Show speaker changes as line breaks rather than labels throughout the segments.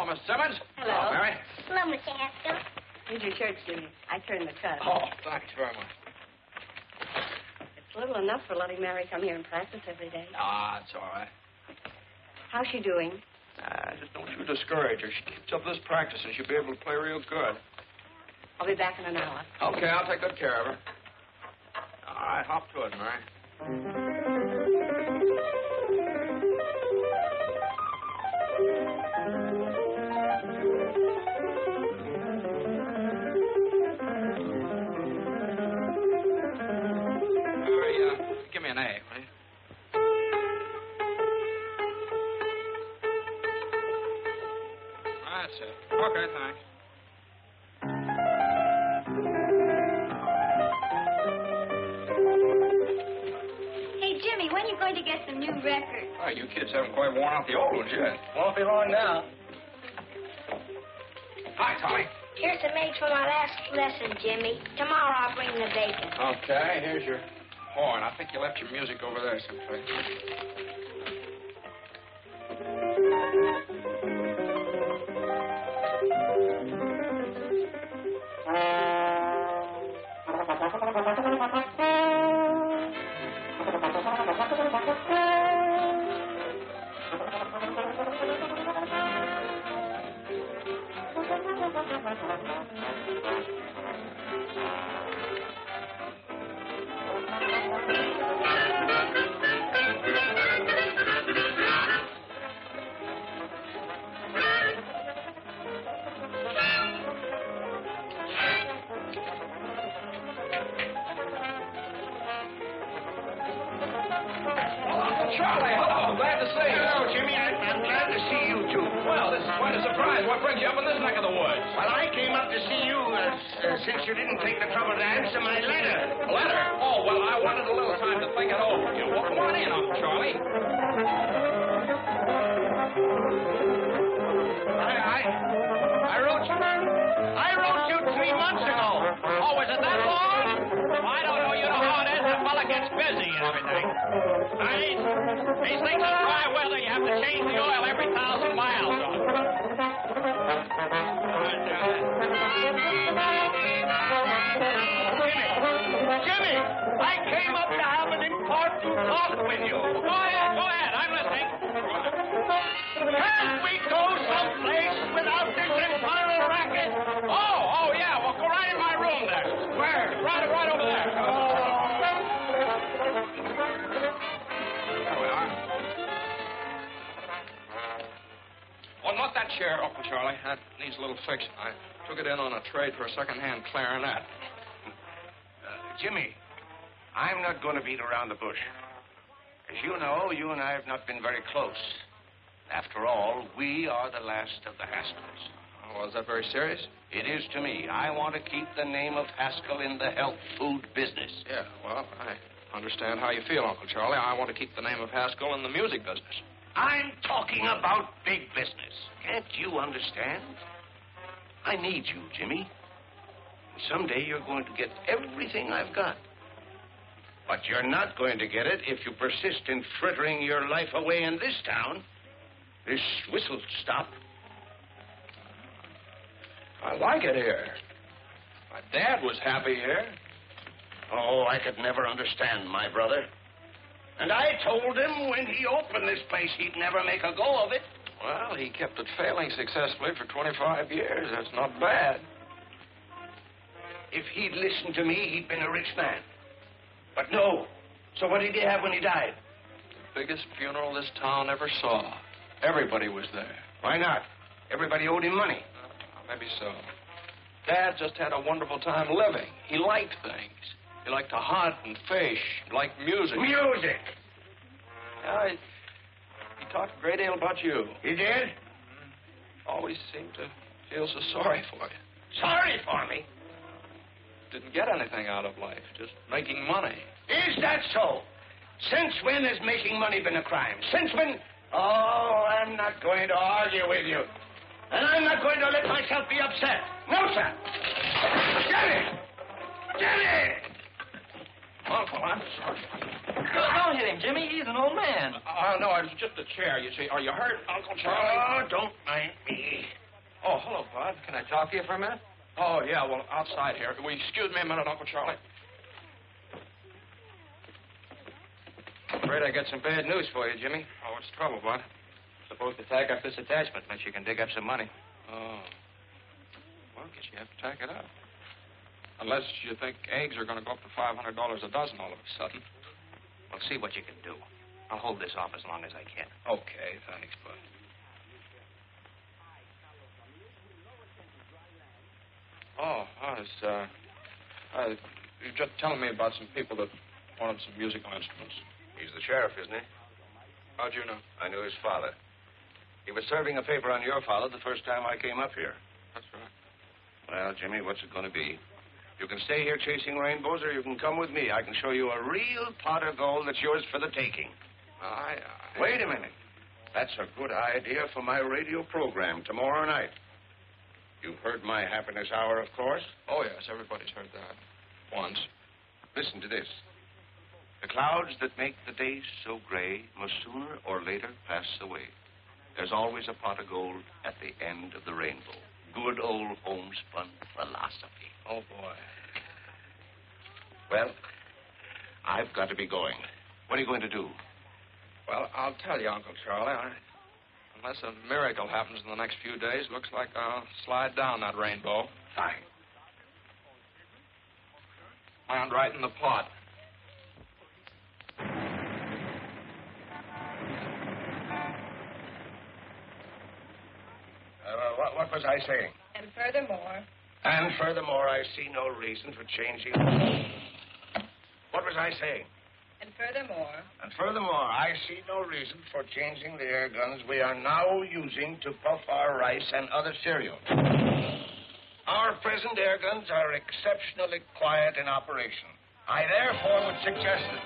Hello, Miss Simmons.
Hello.
Mary.
Hello, Mr. Haskell.
Here's your shirt, Jimmy. I turned the cut.
Oh, thanks very much.
It's little enough for letting Mary come here and practice every day.
Ah, it's all right.
How's she doing?
Just don't you discourage her. She keeps up this practice and she'll be able to play real good.
I'll be back in an hour.
Okay, I'll take good care of her. All right, hop to it, Mary. Give me an A, will you? That's it. Okay, thanks.
Hey, Jimmy, when are you going to get some new records?
Oh, you kids haven't quite worn out the old ones yet.
Won't be long now.
Hi, Tommy.
Here's some eggs for my last lesson, Jimmy. Tomorrow I'll bring the bacon.
Okay, here's your horn. I think you left your music over there someplace. Charlie, hello. Glad to see you.
Hello, Jimmy. I'm glad to see you, too.
Well, this is quite a surprise. What brings you up in this neck of the woods?
Well, I came up to see you since you didn't take the trouble to answer my letter.
A letter? Oh, well, I wanted a little time to think it over. Well, come on in, Uncle Charlie.
I wrote you 3 months ago.
Oh, is it that long? I don't know. You know how it is. The fella gets busy and everything. These things in dry weather, you have to change the oil every 1,000 miles.
Jimmy, I came up to have an important talk with you.
Go ahead. I'm listening.
Can't we go someplace without this entire racket?
Oh, yeah. Well, go right in my room there.
Where?
Right over there. There we are. Oh, not that chair, Uncle Charlie. That needs a little fixing. I took it in on a trade for a second-hand clarinet.
Jimmy, I'm not going to beat around the bush. As you know, you and I have not been very close. After all, we are the last of the Haskells.
Oh, well, is that very serious?
It is to me. I want to keep the name of Haskell in the health food business.
Yeah, well, I understand how you feel, Uncle Charlie. I want to keep the name of Haskell in the music business.
I'm talking about big business. Can't you understand? I need you, Jimmy. Someday you're going to get everything I've got. But you're not going to get it if you persist in frittering your life away in this town. This whistle stop.
I like it here. My dad was happy here.
Oh, I could never understand my brother. And I told him when he opened this place he'd never make a go of it.
Well, he kept it failing successfully for 25 years. That's not bad.
If he'd listened to me, he'd been a rich man. But no. So what did he have when he died?
The biggest funeral this town ever saw. Everybody was there.
Why not? Everybody owed him money.
Maybe so. Dad just had a wonderful time living. He liked things. He liked to hunt and fish. He liked music.
Music!
Yeah, he talked a great deal about you.
He did?
Always seemed to feel so sorry for you.
Sorry for me?
Didn't get anything out of life, just making money.
Is that so? Since when has making money been a crime? Since when? Oh, I'm not going to argue with you. And I'm not going to let myself be upset. No, sir. Jenny! Jenny!
Uncle, I'm sorry.
Don't hit him, Jimmy. He's an old man.
No, it was just a chair, you see. Are you hurt, Uncle Charlie?
Oh, don't mind me.
Oh, hello, Bud.
Can I talk to you for a minute?
Oh, yeah, well, outside here. Will you excuse me a minute, Uncle Charlie?
Afraid I got some bad news for you, Jimmy.
Oh, what's the trouble, Bud?
Supposed to tack up this attachment, unless you can dig up some money.
Oh. Well, I guess you have to tack it up. Unless you think eggs are going to go up to $500 a dozen all of a sudden.
Well, see what you can do. I'll hold this off as long as I can.
Okay, thanks, Bud. Oh, you're just telling me about some people that wanted some musical instruments.
He's the sheriff, isn't he?
How'd you know?
I knew his father. He was serving a paper on your father the first time I came up here.
That's right.
Well, Jimmy, what's it going to be? You can stay here chasing rainbows, or you can come with me. I can show you a real pot of gold that's yours for the taking. Wait a minute. That's a good idea for my radio program tomorrow night. You've heard my happiness hour, of course.
Oh, yes, everybody's heard that. Once.
Listen to this. The clouds that make the days so gray must sooner or later pass away. There's always a pot of gold at the end of the rainbow. Good old homespun philosophy.
Oh, boy.
Well, I've got to be going. What are you going to do?
Well, I'll tell you, Uncle Charlie. Unless a miracle happens in the next few days, looks like I'll slide down that rainbow.
Fine.
Land right in the pot.
What was I saying?
And furthermore...
And furthermore, I see no reason for changing... What was I saying?
And furthermore...
And furthermore, I see no reason for changing the air guns we are now using to puff our rice and other cereal. Our present air guns are exceptionally quiet in operation. I therefore would suggest that...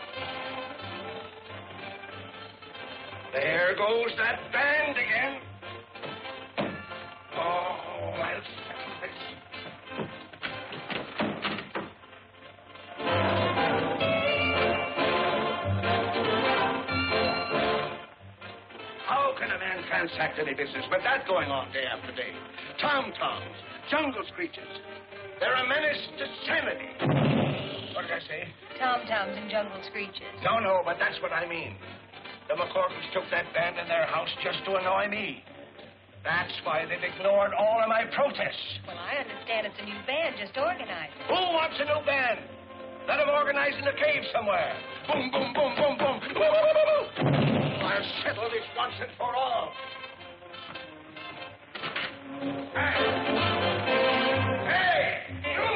There goes that band again. Oh, I'll settle this. How can a man transact any business with that going on day after day? Tom-toms, jungle screeches. They're a menace to sanity. What did I say?
Tom-toms and jungle screeches.
No, but that's what I mean. The McCorkles took that band in their house just to annoy me. That's why they've ignored all of my protests.
Well, I understand it's a new band just organized.
Who wants a new band? Let them organize in a cave somewhere. Boom, boom, boom, boom, boom. Woo, woo, woo, woo. I'll settle this once and for all. Hey, you!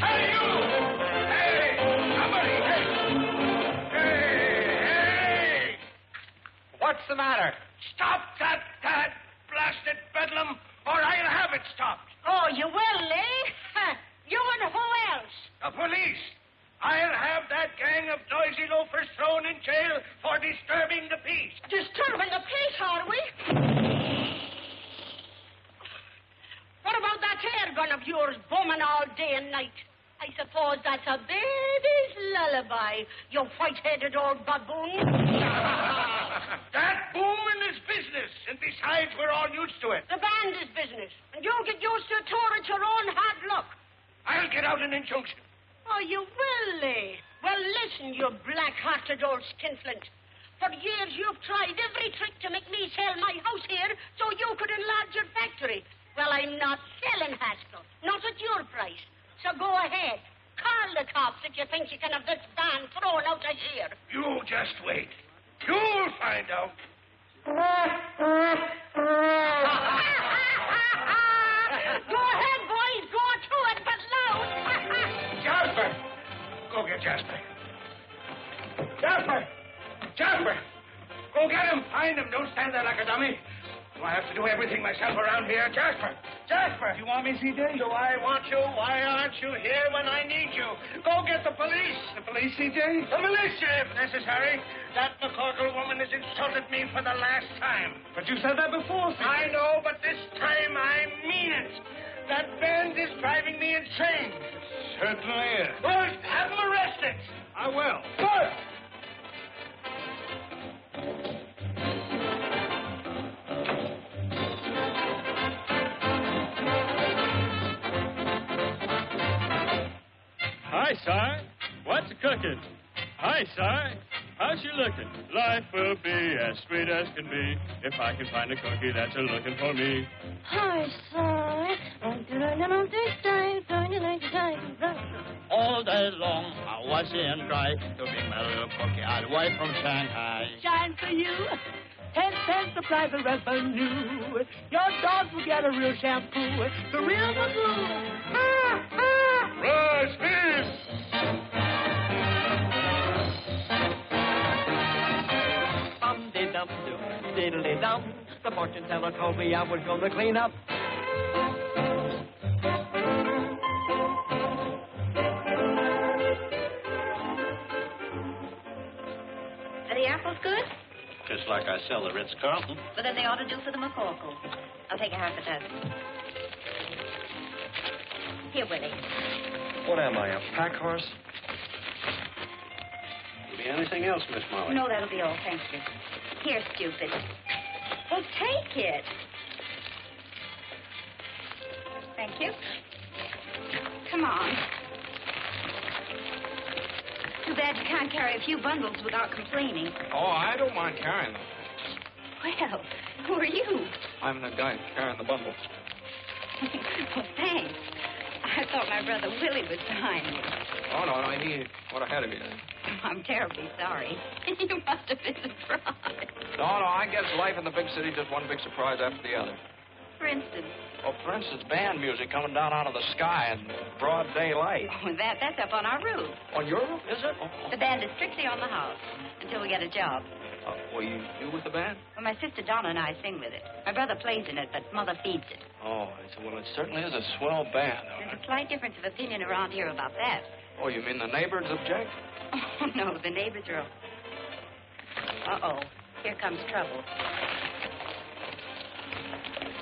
Hey, you! Hey, somebody! Hey!
What's the matter?
Stop that blasted bedlam, or I'll have it stopped.
Oh, you will, eh? You and who else?
The police. I'll have that gang of noisy loafers thrown in jail for disturbing the peace.
Disturbing the peace, are we? What about that air gun of yours booming all day and night? I suppose that's a baby's lullaby, you white-headed old baboon.
That booming is business, and besides, we're all used to it.
The band is business, and you get used to it too, it's your own hard luck.
I'll get out an injunction.
Oh, you will, eh? Well, listen, you black-hearted old skinflint. For years, you've tried every trick to make me sell my house here so you could enlarge your factory. Well, I'm not selling, Haskell. Not at your price. So go ahead. Call the cops if you think you can have this band thrown out of here.
You just wait. You'll find out.
Go ahead, boys. Go to it, but loud.
Jasper! Go get Jasper. Jasper! Go get him. Find him. Don't stand there like a dummy. Do I have to do everything myself around here? Jasper!
You want me, C.J.?
Do I want you? Why aren't you here when I need you? Go get the police.
The police, C.J.?
The militia, if necessary. That McCorkle woman has insulted me for the last time.
But you said that before, C.J.
I know, but this time I mean it. That band is driving me insane.
certainly is.
First, have him arrested.
I will.
First.
Hi, Si. What's cooking? Hi, Si. How's she looking? Life will be as sweet as can be if I can find a cookie that's a-looking for me.
Hi, Si.
All day long, I was and try to be my little cookie all the way from Shanghai.
Shine for you. 10 cents the price of revenue. Your dog will get a real shampoo. The real Magoo.
Rise, peace!
Dum-de-dum-dum, diddly-dum. The fortune teller told me I was going to clean up.
Are the apples good?
Just like I sell the Ritz-Carlton.
Well, then they ought to do for the McCorkle. I'll take a half a dozen. Here, Willie.
What am I, a pack horse?
Could be anything else, Miss Molly.
No, that'll be all. Thank you. Here, stupid. Well, take it. Thank you. Come on. Too bad you can't carry a few bundles without complaining.
Oh, I don't mind carrying them.
Well, who are you?
I'm the guy carrying the bundle.
Well, thanks. I thought my brother Willie was behind me.
Oh, no, he went ahead of you.
I'm terribly sorry. You must have been surprised.
No, I guess life in the big city just one big surprise after the other.
For instance?
Oh, for instance, band music coming down out of the sky in broad daylight.
Oh, that's up on our roof.
On your roof, is it? Oh.
The band is strictly on the house until we get a job.
Well, you with the band?
Well, my sister Donna and I sing with it. My brother plays in it, but Mother feeds it.
Oh, well, it certainly is a swell band.
There's a slight difference of opinion around here about that.
Oh, you mean the neighbors object?
Oh, no, the neighbors are... Uh-oh. Here comes trouble.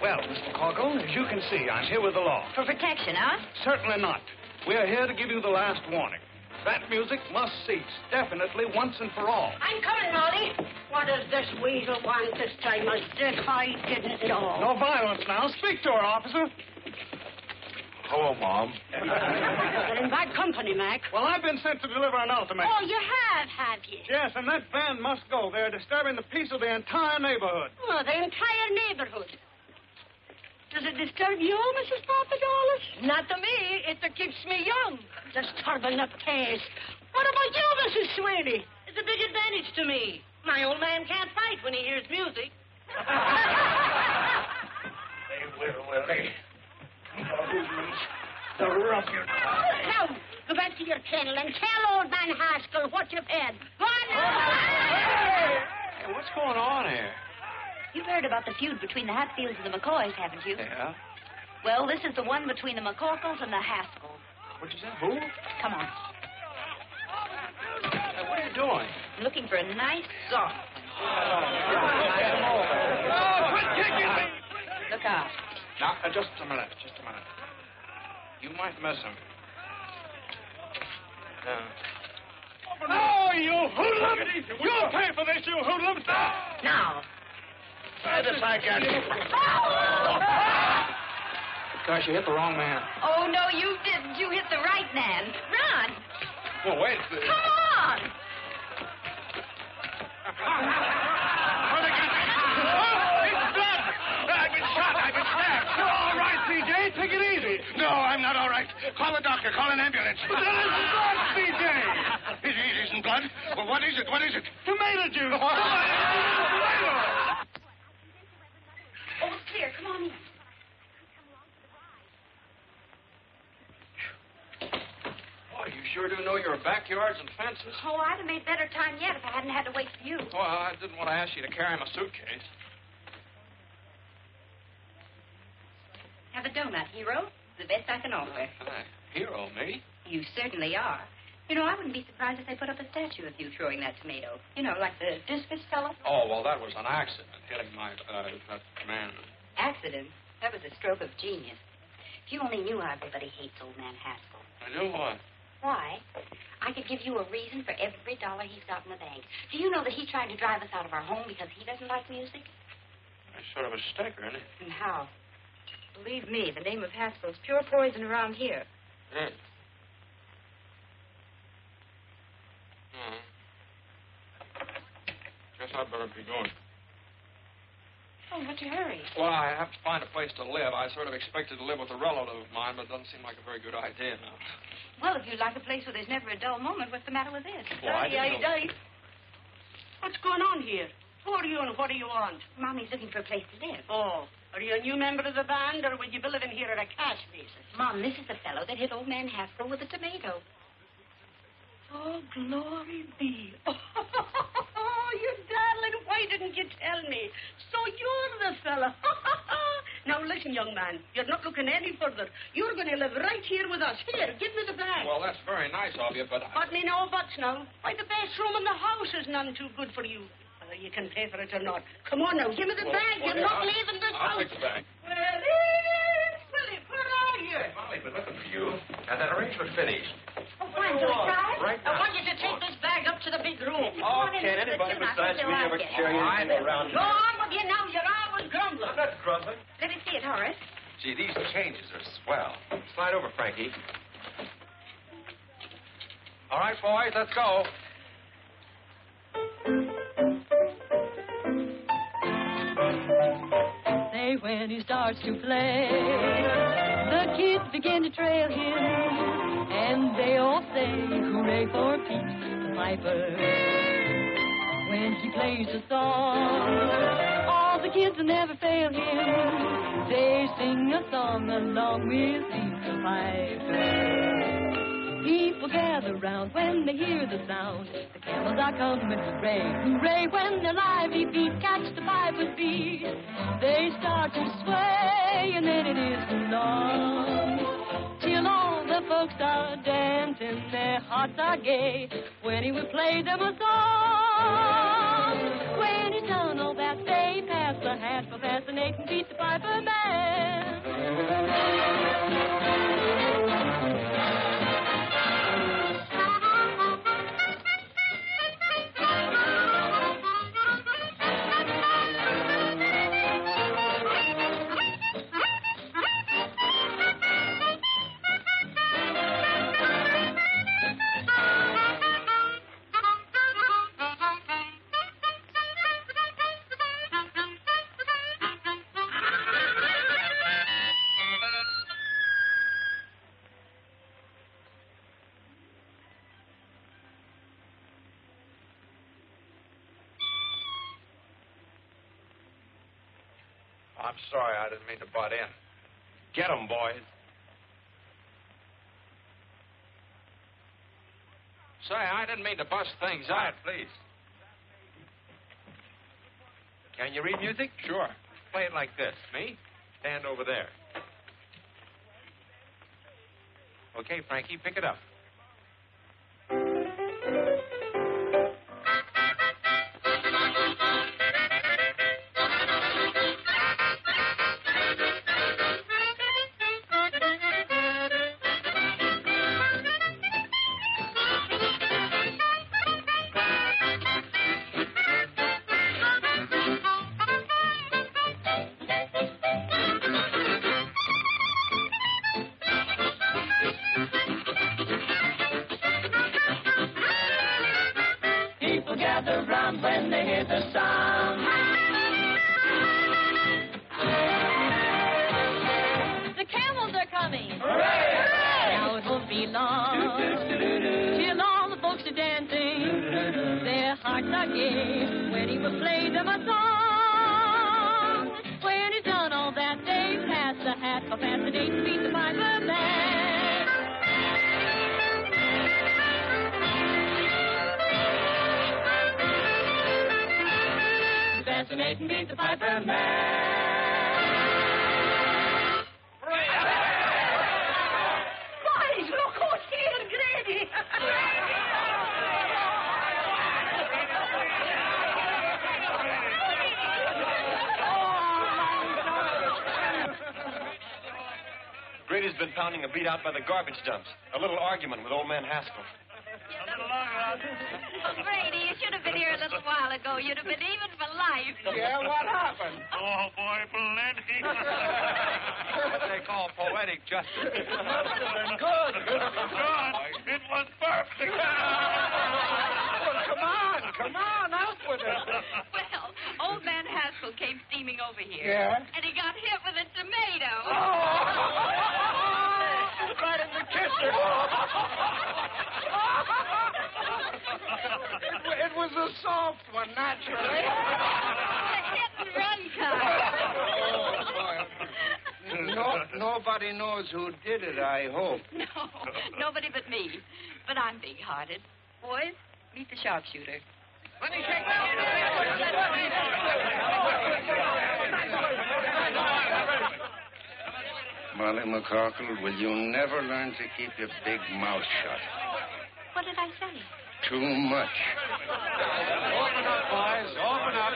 Well, Mr. McCorkle, as you can see, I'm here with the law.
For protection, huh?
Certainly not. We're here to give you the last warning. That music must cease, definitely, once and for all.
I'm coming, Molly. What does this weasel want this time? As if I didn't know.
No violence now. Speak to her, officer.
Hello, Mom.
You're in bad company, Mac.
Well, I've been sent to deliver an ultimatum.
Oh, you have you?
Yes, and that band must go. They're disturbing the peace of the entire neighborhood.
Oh, the entire neighborhood. Does it disturb you, Mrs. Papadopoulos? Not to me. It keeps me young. Disturbing the peace. What about you, Mrs. Sweeney?
It's a big advantage to me. My old man can't fight when he hears music.
They will, Willie. The ruffian.
Now, go back to your kennel and tell old man Haskell what you've had. Go on now.
Hey, what's going on here?
You've heard about the feud between the Hatfields and the McCoys, haven't you?
Yeah?
Well, this is the one between the McCorkles and the Haskells.
What'd you say? Who?
Come on.
Hey, what are you doing?
I'm looking for a nice soft
Quit kicking me!
Look out.
Now, just a minute. You might miss him.
Oh, you hoodlum! You'll pay for this, you hoodlum!
Now.
Try this again.
Gosh, you hit the wrong man.
Oh, no, you didn't. You hit the right man. Run.
Well, wait.
Come on.
I've been shot. I've been stabbed.
You're all right, C.J. Take it easy.
No, I'm not all right. Call a doctor. Call an ambulance.
But that isn't blood, C.J.
It isn't blood. Well, what is it? What is it?
Tomato juice.
Oh, it's clear. Come on in.
Boy, you sure do know your backyards and fences.
Oh, I'd have made better time yet if I hadn't had to wait for you.
Well, I didn't want to ask you to carry my suitcase.
Have a donut, hero. The best I can offer.
Hero, me?
You certainly are. You know, I wouldn't be surprised if they put up a statue of you throwing that tomato. You know, like the discus fellow.
Oh, well, that was an accident, hitting my, that man.
Accident? That was a stroke of genius. If you only knew how everybody hates old man Haskell.
I do what?
Why? I could give you a reason for every dollar he's got in the bank. Do you know that he tried to drive us out of our home because he doesn't like music?
That's sort of a sticker, isn't it?
And how? Believe me, the name of Haskell's pure poison around here.
Yeah. Hmm. Guess I'd better be going.
Oh, what's your hurry?
Well, I have to find a place to live. I sort of expected to live with a relative of mine, but it doesn't seem like a very good idea now.
Well, if you'd like a place where there's never a dull moment, what's the matter with this?
Well, I didn't know...
What's going on here? Who are you and what do you want?
Mommy's looking for a place to live.
Oh, are you a new member of the band, or will you be living here at a cash basis?
Mom, this is the fellow that hit old man Haskell with a tomato.
Oh, glory be. Oh, you darling, why didn't you tell me? So you're the fella. Now, listen, young man, you're not looking any further. You're going to live right here with us. Here, give me the bag.
Well, that's very nice of you, but...
But me no buts now. Why, the best room in the house is none too good for you. Whether you can pay for it or not. Come on now, give me the bag. You're not leaving this
I'll
house.
take the bag.
Willie, where are you?
Hey, Molly, been looking for you. Got that arrangement finished.
Oh, fine, do I try?
Right
I
now.
want you to take this bag up to the big room.
Oh, can't anybody besides me ever carry anything around
Go on with you now. You're always grumbling.
I'm not grumbling.
Let me see it, Horace.
Gee, these changes are swell. Slide over, Frankie. All right, boys, let's go.
Say when he starts to play, the kids begin to trail him, and they all say, hooray for Pete the Piper. When he plays a song, all the kids will never fail him. They sing a song along with Pete the Piper. People gather round when they hear the sound. The camels are coming, hooray, hooray, when their lively feet catch the piper's beat. They start to sway, and then it isn't long till all the folks are dancing, their hearts are gay, when he would play them a song. When he's done all that, they pass the hat for fascinating Pete the Piper Man.
I'm sorry, I didn't mean to butt in.
Get 'em, boys.
Say, I didn't mean to bust things
Quiet,
up.
please. Can you read music?
Sure.
Play it like this.
Me?
Stand over there. Okay, Frankie, pick it up.
Gather round when they hear the sound. The camels are coming. Hooray! Hooray! Now it won't be long till all the folks are dancing. Their hearts are gay when he will play them a song. When he's done all that, they pass the hat for fascinating Pete the Piper Man. Fascinating Pete the Piper Man.
Boys, look who's here, Grady.
Grady's
Jim's been pounding a beat out by the garbage dumps. A little argument with old man Haskell.
Brady, you should have been here a little while ago. You'd have been even for life.
Yeah, what happened?
Oh, boy, plenty.
What they call poetic justice.
Must have been good.
God, it was perfect.
Well, come on, out with it.
Well, old man Haskell came steaming over here.
Yeah?
And he got hit with a tomato.
Right in the kisser. It was a soft one, naturally.
The hit and run car.
Nobody knows who did it, I hope.
No, nobody but me. But I'm big-hearted. Boys, meet the sharpshooter.
Molly McCorkle, will you never learn to keep your big mouth shut?
What did I say?
Too much.
Open up, boys. Open up.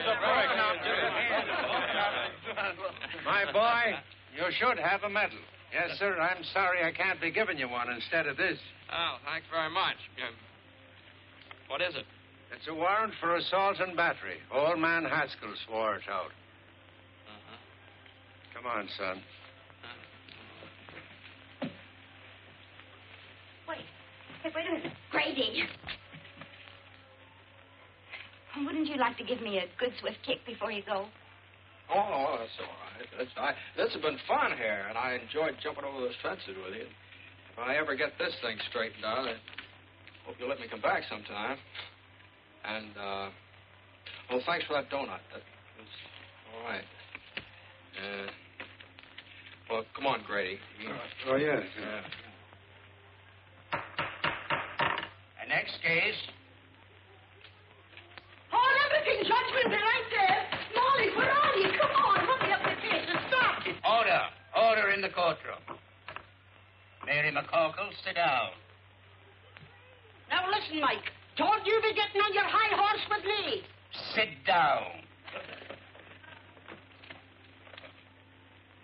My boy, you should have a medal. Yes, sir. I'm sorry I can't be giving you one instead of this.
Oh, thanks very much. What is it?
It's a warrant for assault and battery. Old man Haskell swore it out. Come on, son.
Wait a minute. Grady. Wouldn't you like to give me a good swift kick before you go?
Oh, that's all right. This has been fun here, and I enjoyed jumping over those fences with you. If I ever get this thing straightened out, I hope you'll let me come back sometime. And, well, thanks for that donut. That was all right. Well, come on, Grady.
Oh, yes.
Next case.
Hold everything, Judge. We'll be right there. Molly, where are you? Come on, hurry up the case and stop it.
Order in the courtroom. Mary McCorkle, sit down.
Now listen, Mike. Don't you be getting on your high horse with me.
Sit down.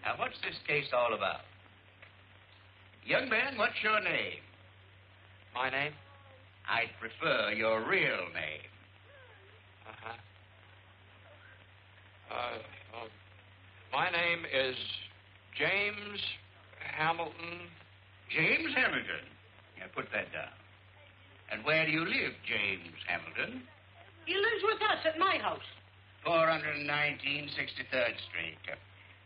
Now, what's this case all about? Young man, what's your name?
My name?
I'd prefer your real name.
My name is James Hamilton.
James Hamilton. Now, put that down. And where do you live, James Hamilton?
He lives with us at my house.
419 63rd Street.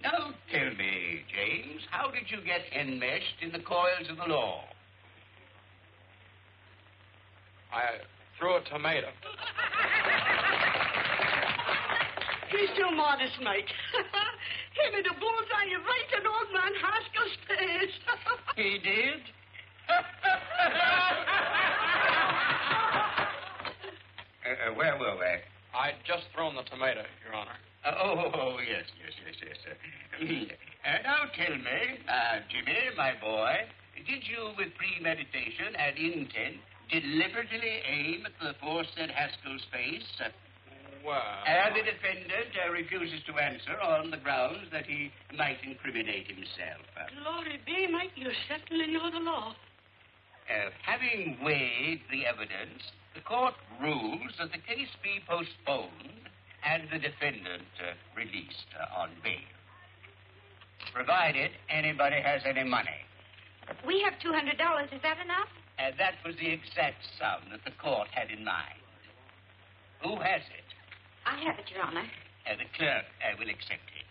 Now, tell me, James, how did you get enmeshed in the coils of the law?
I threw a tomato.
He's too modest, Mike. He made a bullseye right in old man Haskell's face.
He did? Where were we?
I'd just thrown the tomato, Your Honor.
Yes. Now tell me, Jimmy, my boy, did you, with premeditation and intent, deliberately aim at the aforesaid Haskell's face?
Well...
And the defendant refuses to answer on the grounds that he might incriminate himself.
Glory be, Mike, you certainly know the law.
Having weighed the evidence, the court rules that the case be postponed and the defendant released on bail, provided anybody has any money.
We have $200. Is that enough?
That was the exact sum that the court had in mind. Who has it?
I have it, Your Honor.
The clerk will accept it.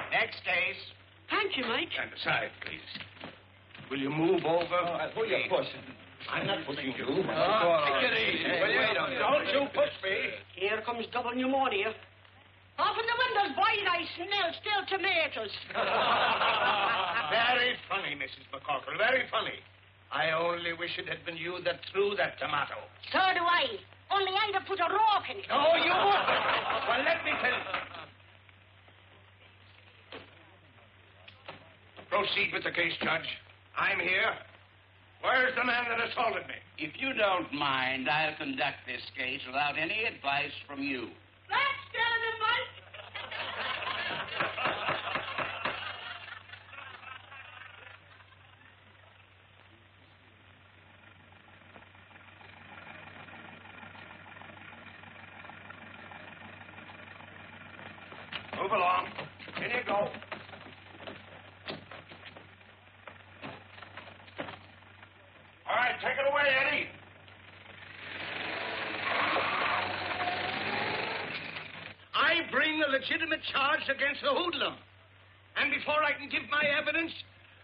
Next case.
Thank you, Mike.
Stand aside, please. Will you move over?
Who you pushing?
I'm not pushing you.
Take it easy. Don't you push me.
Here comes double pneumonia. Open the windows, boys. I smell still tomatoes.
Very funny, Mrs. McCorkle. Very funny. I only wish it had been you that threw that tomato.
So do I. Only I'd have put a rope in it.
No, you wouldn't. Well, let me tell you. Proceed with the case, Judge. I'm here. Where's the man that assaulted me?
If you don't mind, I'll conduct this case without any advice from you.
That's telling him, Mike.
Move along. In you go. All right, take it away, Eddie.
I bring a legitimate charge against the hoodlum. And before I can give my evidence,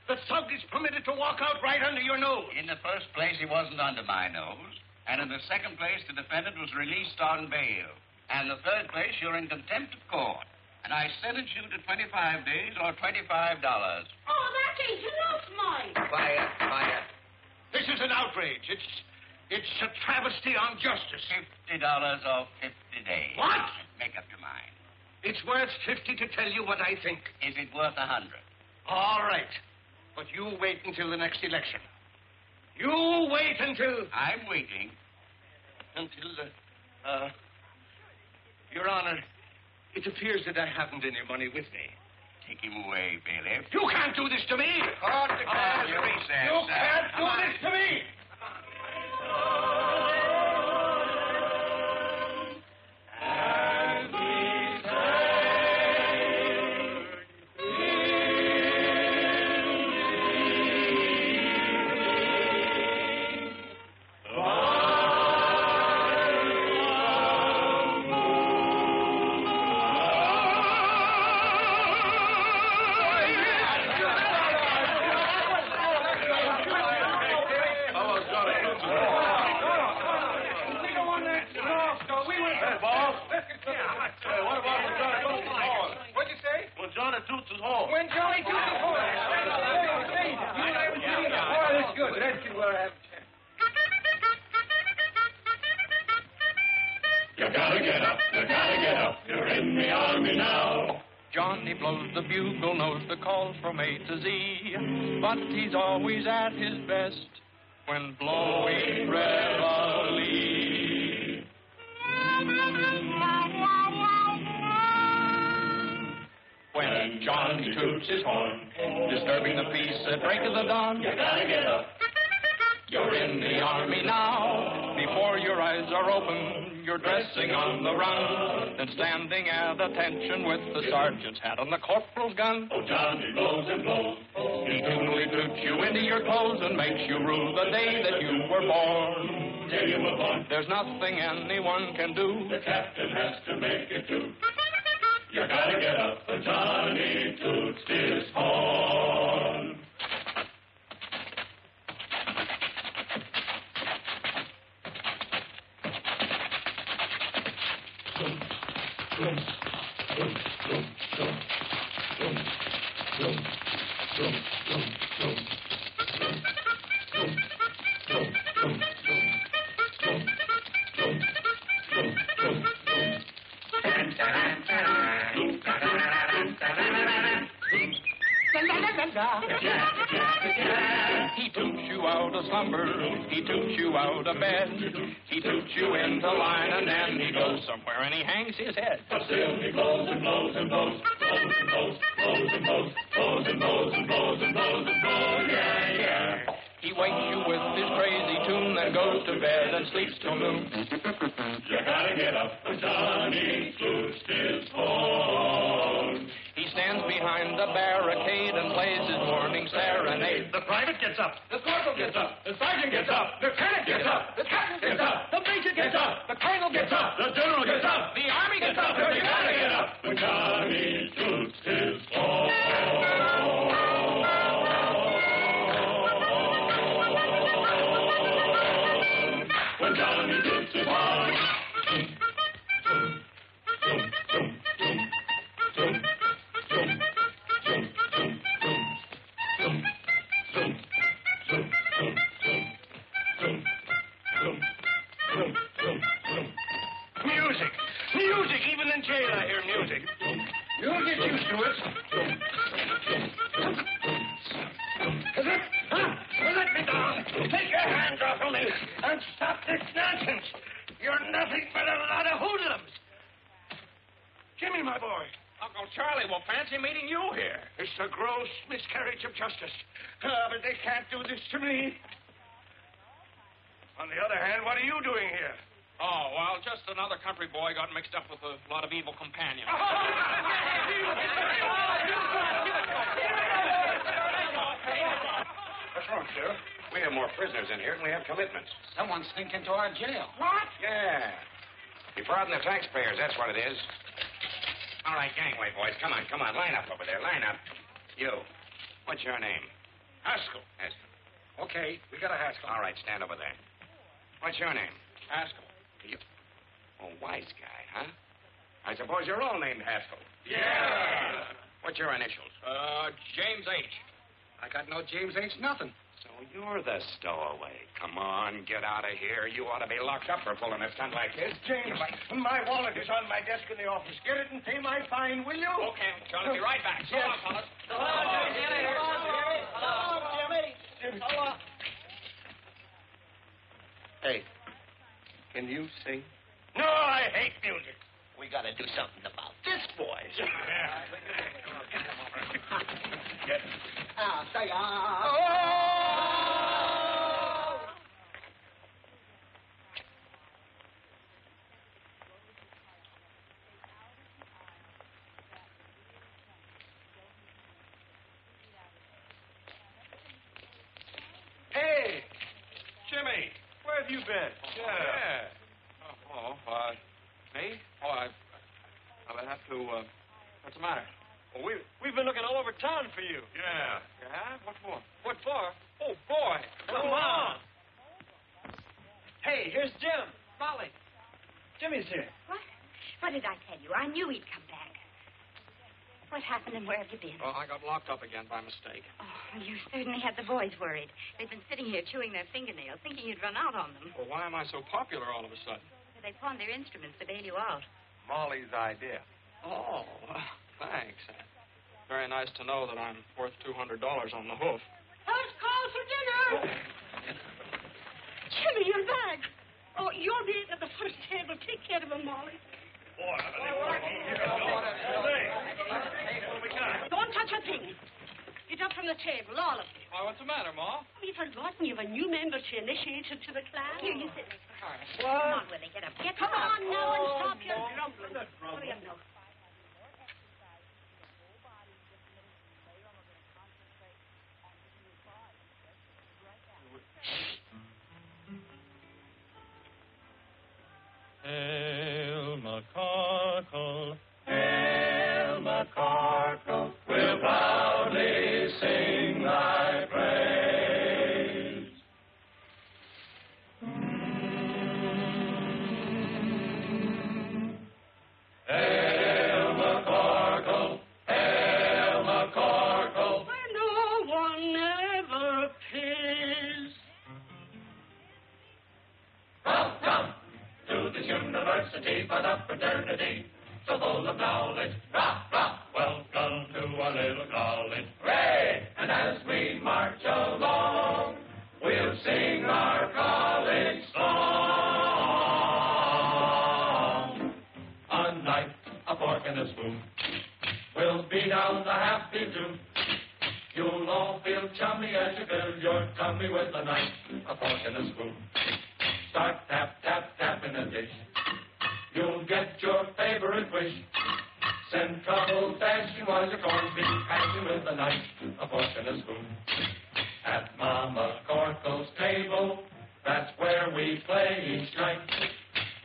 the thug is permitted to walk out right under your nose.
In the first place, he wasn't under my nose. And in the second place, the defendant was released on bail. And in the third place, you're in contempt of court. And I sentence you to 25 days or $25.
Oh, that ain't enough, Mike.
Quiet, quiet. This is an outrage. It's a travesty on justice.
$50 or 50 days.
What?
Make up your mind.
It's worth 50 to tell you what I think.
Is it worth 100?
All right. But you wait until the next election. You wait until...
I'm waiting.
Until, Your Honor, it appears that I haven't any money with me.
Take him away, bailiff.
You can't do this to me!
Court declares a recess.
You can't do this to me!
Johnny blows the bugle, knows the calls from A to Z, but he's always at his best when blowing reveille. When Johnny toots his horn, disturbing the peace at break of the dawn, you gotta get up. You're in the army now. Before your eyes are open, you're dressing on the run, then standing at attention with the sergeant's hat on the corporal's gun. Oh, Johnny blows and blows. He tunely toots you into your clothes and makes you rue the day that you were born. Day you were born. There's nothing anyone can do. The captain has to make it too. You gotta get up, for Johnny toots his horn. He toots you out of slumber, he toots you out of bed, he toots you into line, and then he goes somewhere and he hangs his head. But still he blows and blows and blows, blows and blows, blows and blows, blows and blows and blows and blows and blows, yeah, yeah. He wakes you with his crazy tune, then goes to bed and sleeps till noon. You gotta get up, Johnny toots his horn. He stands behind the barricade and plays his morning serenade. The private gets up. The corporal gets up. The sergeant gets up. The lieutenant gets up. The captain gets up. The major gets up. The colonel gets up. The general gets up. The army gets up. You gotta get up. When Johnny toots his horn. When Johnny toots his horn. Music! Music! Even in jail I hear music. You'll get used to it. Let me down. Take your hands off of me and stop this nonsense. You're nothing but a lot of hoodlums. Jimmy, my boy.
Uncle Charlie will fancy meeting you here.
It's a gross miscarriage of justice. But they can't do this to me. On the other hand, what are you doing here?
Oh, well,
just another country boy got mixed up with a lot of evil companions.
What's wrong, Sheriff? We have more prisoners in here than we have commitments.
Someone sneaked into our jail.
What?
Yeah. Defrauding the taxpayers, that's what it is. All right, gangway, boys. Come on. Line up over there. Line up. You. What's your name?
Haskell.
Haskell.
Okay, we got a Haskell.
All right, stand over there. What's your name?
Haskell.
You. Oh, wise guy, huh? I suppose you're all named Haskell.
Yeah.
What's your initials?
James H. I got no James H. nothing.
So you're the stowaway. Come on, get out of here. You ought to be locked up for pulling a stunt like this.
James, my wallet is on my desk in the office. Get it and pay my fine, will you?
Okay, Charlie, be right back. So long, fellas.
So long, Jimmy.
Hey, can you sing?
No, I hate music. We got to do something about this, boys.
Hey, Jimmy, where have you been?
Yeah. Me? Oh, I'll have to, what's the matter?
Well, we've been looking all over town for you.
Yeah. Yeah? What for?
What for? Oh, boy. Come on. Hey, here's Jim. Molly. Jimmy's here.
What? What did I tell you? I knew he'd come back. What happened and where have you been?
Well, I got locked up again by mistake.
Oh, you certainly had the boys worried. They've been sitting here chewing their fingernails, thinking you'd run out on them.
Well, why am I so popular all of a sudden?
They pawned their instruments to bail you out.
Molly's idea.
Oh, thanks. Very nice to know that I'm worth $200 on the hoof.
First call for dinner. Jimmy, your bag. Oh, you'll be eating at the first table. Take care of him, Molly. Don't touch a thing. Get up from the table, all of you.
Why, what's the matter, Ma?
Have you forgotten you have a new member to initiate to the class?
Here, you sit next to her.
What?
Come on, Willie, get up.
Come on now and stop your grumbling. Hurry up now.
Hail McCarkle, hail McCarkle, we'll proudly sing thy praise. Hail McCarkle, hail McCarkle,
where no one ever pays.
Welcome to this university for the fraternity, so full of knowledge. Rah, rah, welcome to our little college. Hooray! And as we march along, we'll sing our college song. A knife, a fork, and a spoon. We'll be down the happy tune. You'll all feel chummy as you fill your tummy with a knife, a fork, and a spoon. Start tap, tap, tap in the dish. You'll get your favorite wish. Send trouble dashing while your corned beef hashing with a knife, a fork, and a spoon. At Mama Corkle's table, that's where we play each night.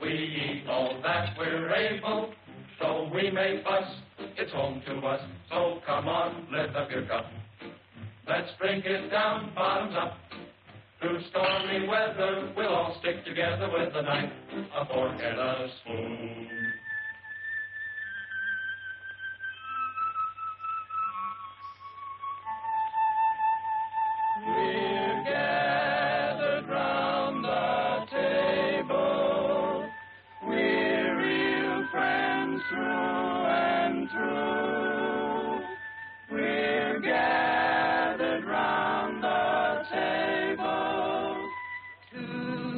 We eat all that we're able, so we may fuss. It's home to us, so come on, lift up your cup. Let's drink it down, bottoms up. Through stormy weather, we'll all stick together with a knife, a fork, and a spoon. We're gathered round the table. We're real friends through and through. We're gathered round the table to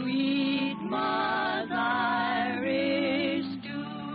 eat Ma's Irish stew.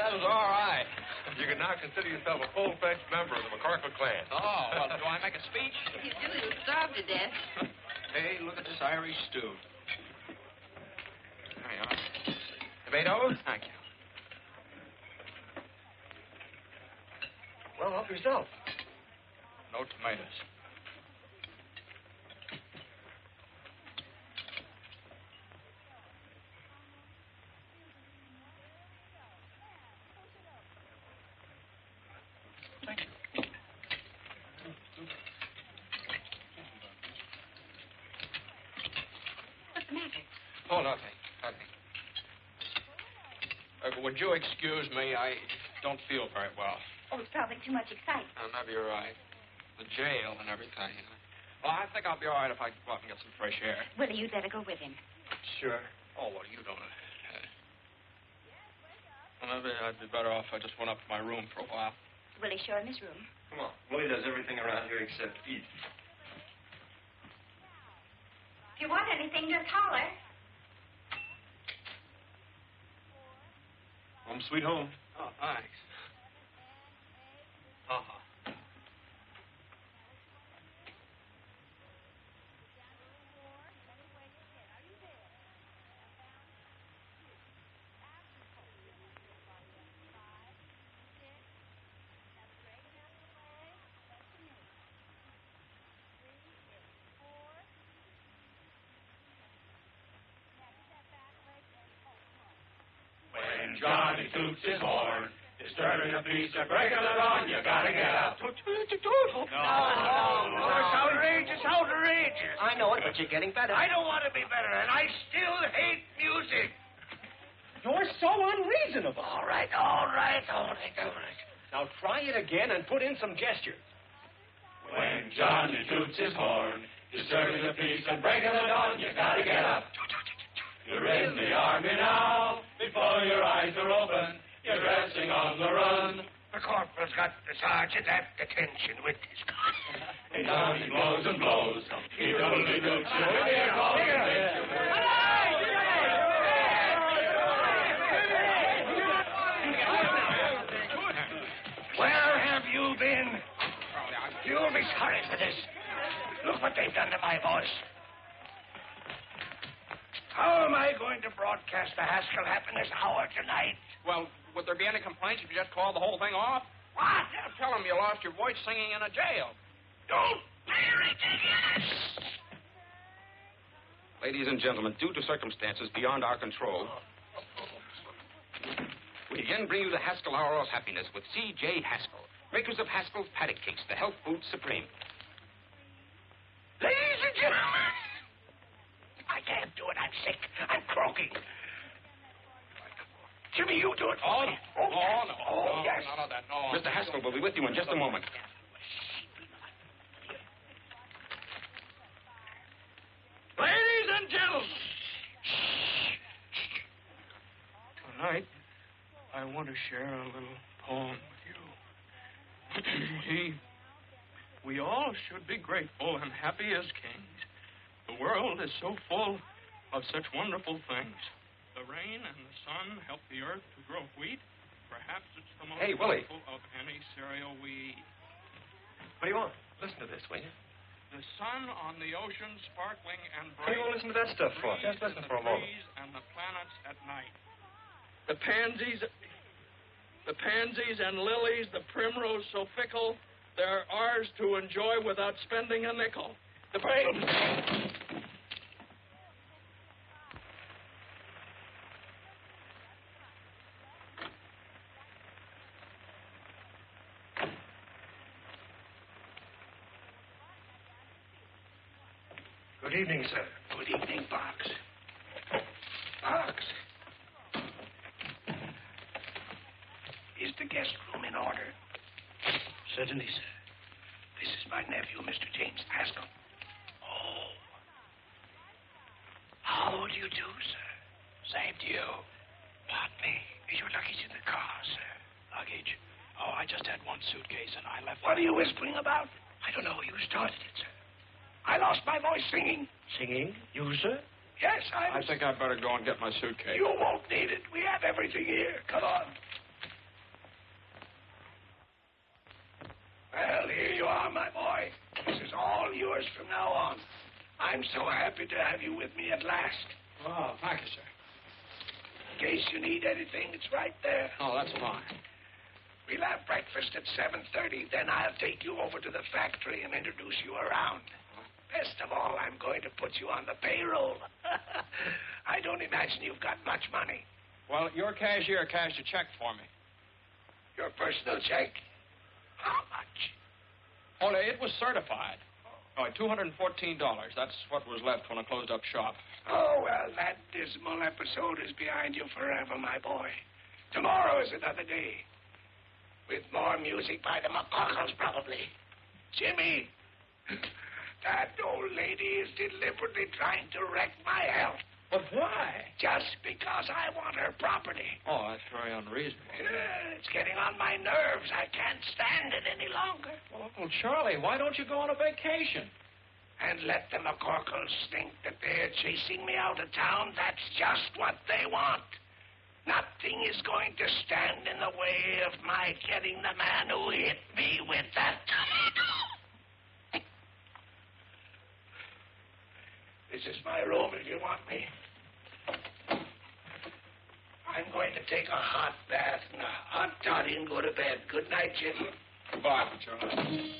that was all right.
You can now consider yourself a full-fledged member of the McCorkle clan.
Oh, well, do I make a speech?
If you do, you'll starve to death.
Hey, look at this Irish stew. There you are. Tomatoes? Thank you.
Well, help yourself.
No tomatoes.
What's the matter?
Oh, nothing. Would you excuse me? I don't feel very well.
Oh, it's probably too much excitement.
Maybe you're right. The jail and everything. Well, I think I'll be all right if I go out and get some fresh air.
Willie, you'd better go with him.
Sure.
Oh, well, you don't. Well, maybe I'd be better off if I just went up to my room for a while.
Willie, show him his room.
Come on. Willie does everything around here except eat.
If you want anything, just holler.
Home sweet home.
Oh, thanks. Uh-huh.
When Johnny toots his horn, disturbing a piece of breaking it on, you gotta get up.
No. It's outrageous, outrageous.
I know it, but you're getting better.
I don't want to be better, and I still hate music.
You're so unreasonable.
All right.
Now try it again and put in some gestures.
When Johnny toots his horn, disturbing the peace and breaking the dawn, you gotta get up. You're in the army now, before your eyes are open, you're dressing on the run.
The corporal's got the sergeant at detention with his gun.
And down he blows and blows. He doodly doots you in the air calls and makes you move.
Where have you been? You'll be sorry for this. Look what they've done to my voice. How am I going to broadcast the Haskell Happiness Hour tonight?
Well, would there be any complaints if you just called the whole thing off?
What?
Yeah, tell them you lost your voice singing in a jail.
Don't be ridiculous.
Ladies and gentlemen, due to circumstances beyond our control, we again bring you the Haskell Hour of Happiness with C.J. Haskell, makers of Haskell's Paddock Cakes, the health food supreme.
Ladies and gentlemen, I can't do it. I'm sick. I'm croaking. Jimmy, you do it for me.
No,
yes.
none of that, no.
Mr. Haskell will be with you in just a moment.
Ladies and gentlemen.
Tonight, I want to share a little poem with you. We all should be grateful and happy as kings. The world is so full of such wonderful things. The rain and the sun help the earth to grow wheat. Perhaps it's the most
Hey, Willie.
wonderful of any cereal we eat.
What do you want? Listen to this, will you?
The sun on the ocean sparkling and
What do
bright.
you want to listen to that stuff for?
Trees
Just listen
and
for a
the
moment.
trees and the planets at night. The pansies and lilies, the primrose so fickle, they're ours to enjoy without spending a nickel. The
Good evening, sir. Good evening, Box. Box. Is the guest room in order? Certainly, sir. This is my nephew, Mr. James Haskell. Oh. How do you do, sir? Same to you. Pardon me. Is your luggage in the car, sir? Luggage? Oh, I just had one suitcase and I left. What are you whispering about? I don't know. You started it, sir. I lost my voice singing.
Singing? You, sir?
Yes,
I think I'd better go and get my suitcase.
You won't need it. We have everything here. Come on. I'm so happy to have you with me at last.
Oh, thank you, sir.
In case you need anything, it's right there.
Oh, that's fine.
We'll have breakfast at 7:30. Then I'll take you over to the factory and introduce you around. Best of all, I'm going to put you on the payroll. I don't imagine you've got much money.
Well, your cashier cashed a check for me.
Your personal check? How much?
Oh, it was certified. Oh, $214. That's what was left when I closed up shop.
Oh, well, that dismal episode is behind you forever, my boy. Tomorrow is another day. With more music by the McCockles, probably. Jimmy, that old lady is deliberately trying to wreck my health.
But why?
Just because I want her property.
Oh, that's very unreasonable.
It's getting on my nerves. I can't stand it any longer.
Well, Uncle Charlie, why don't you go on a vacation?
And let the McCorkles think that they're chasing me out of town. That's just what they want. Nothing is going to stand in the way of my getting the man who hit me with that tomato. This is my room if you want me. I'm going to take a hot bath and a hot toddy and go to bed. Good night, Jim.
Goodbye, Charlie.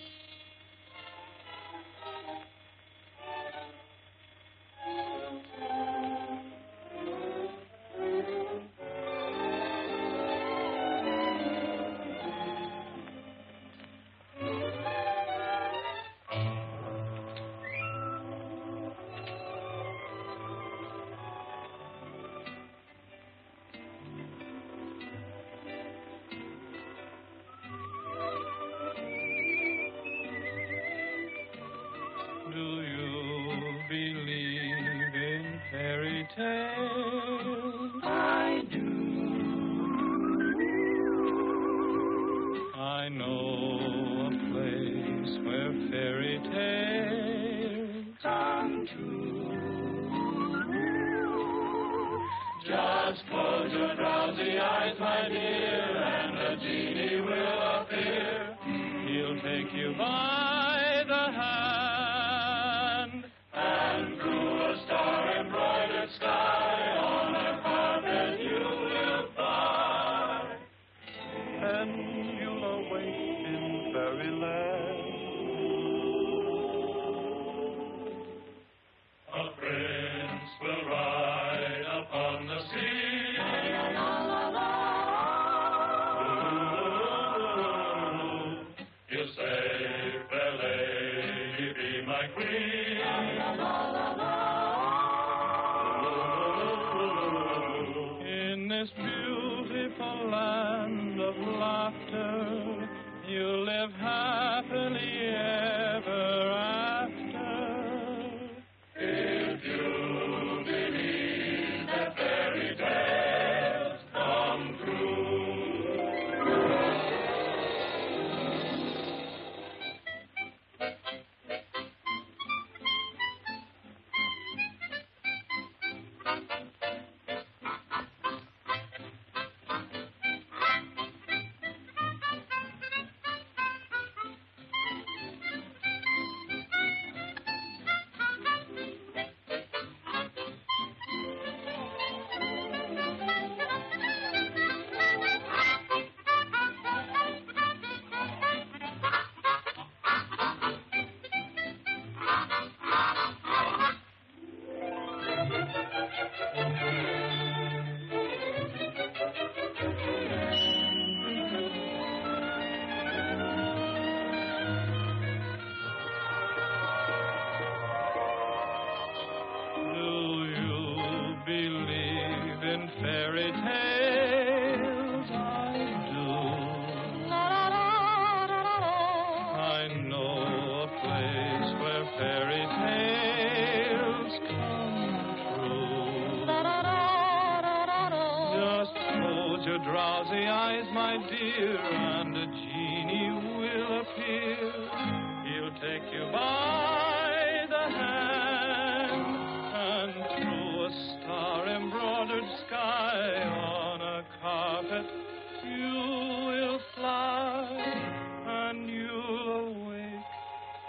And you'll awake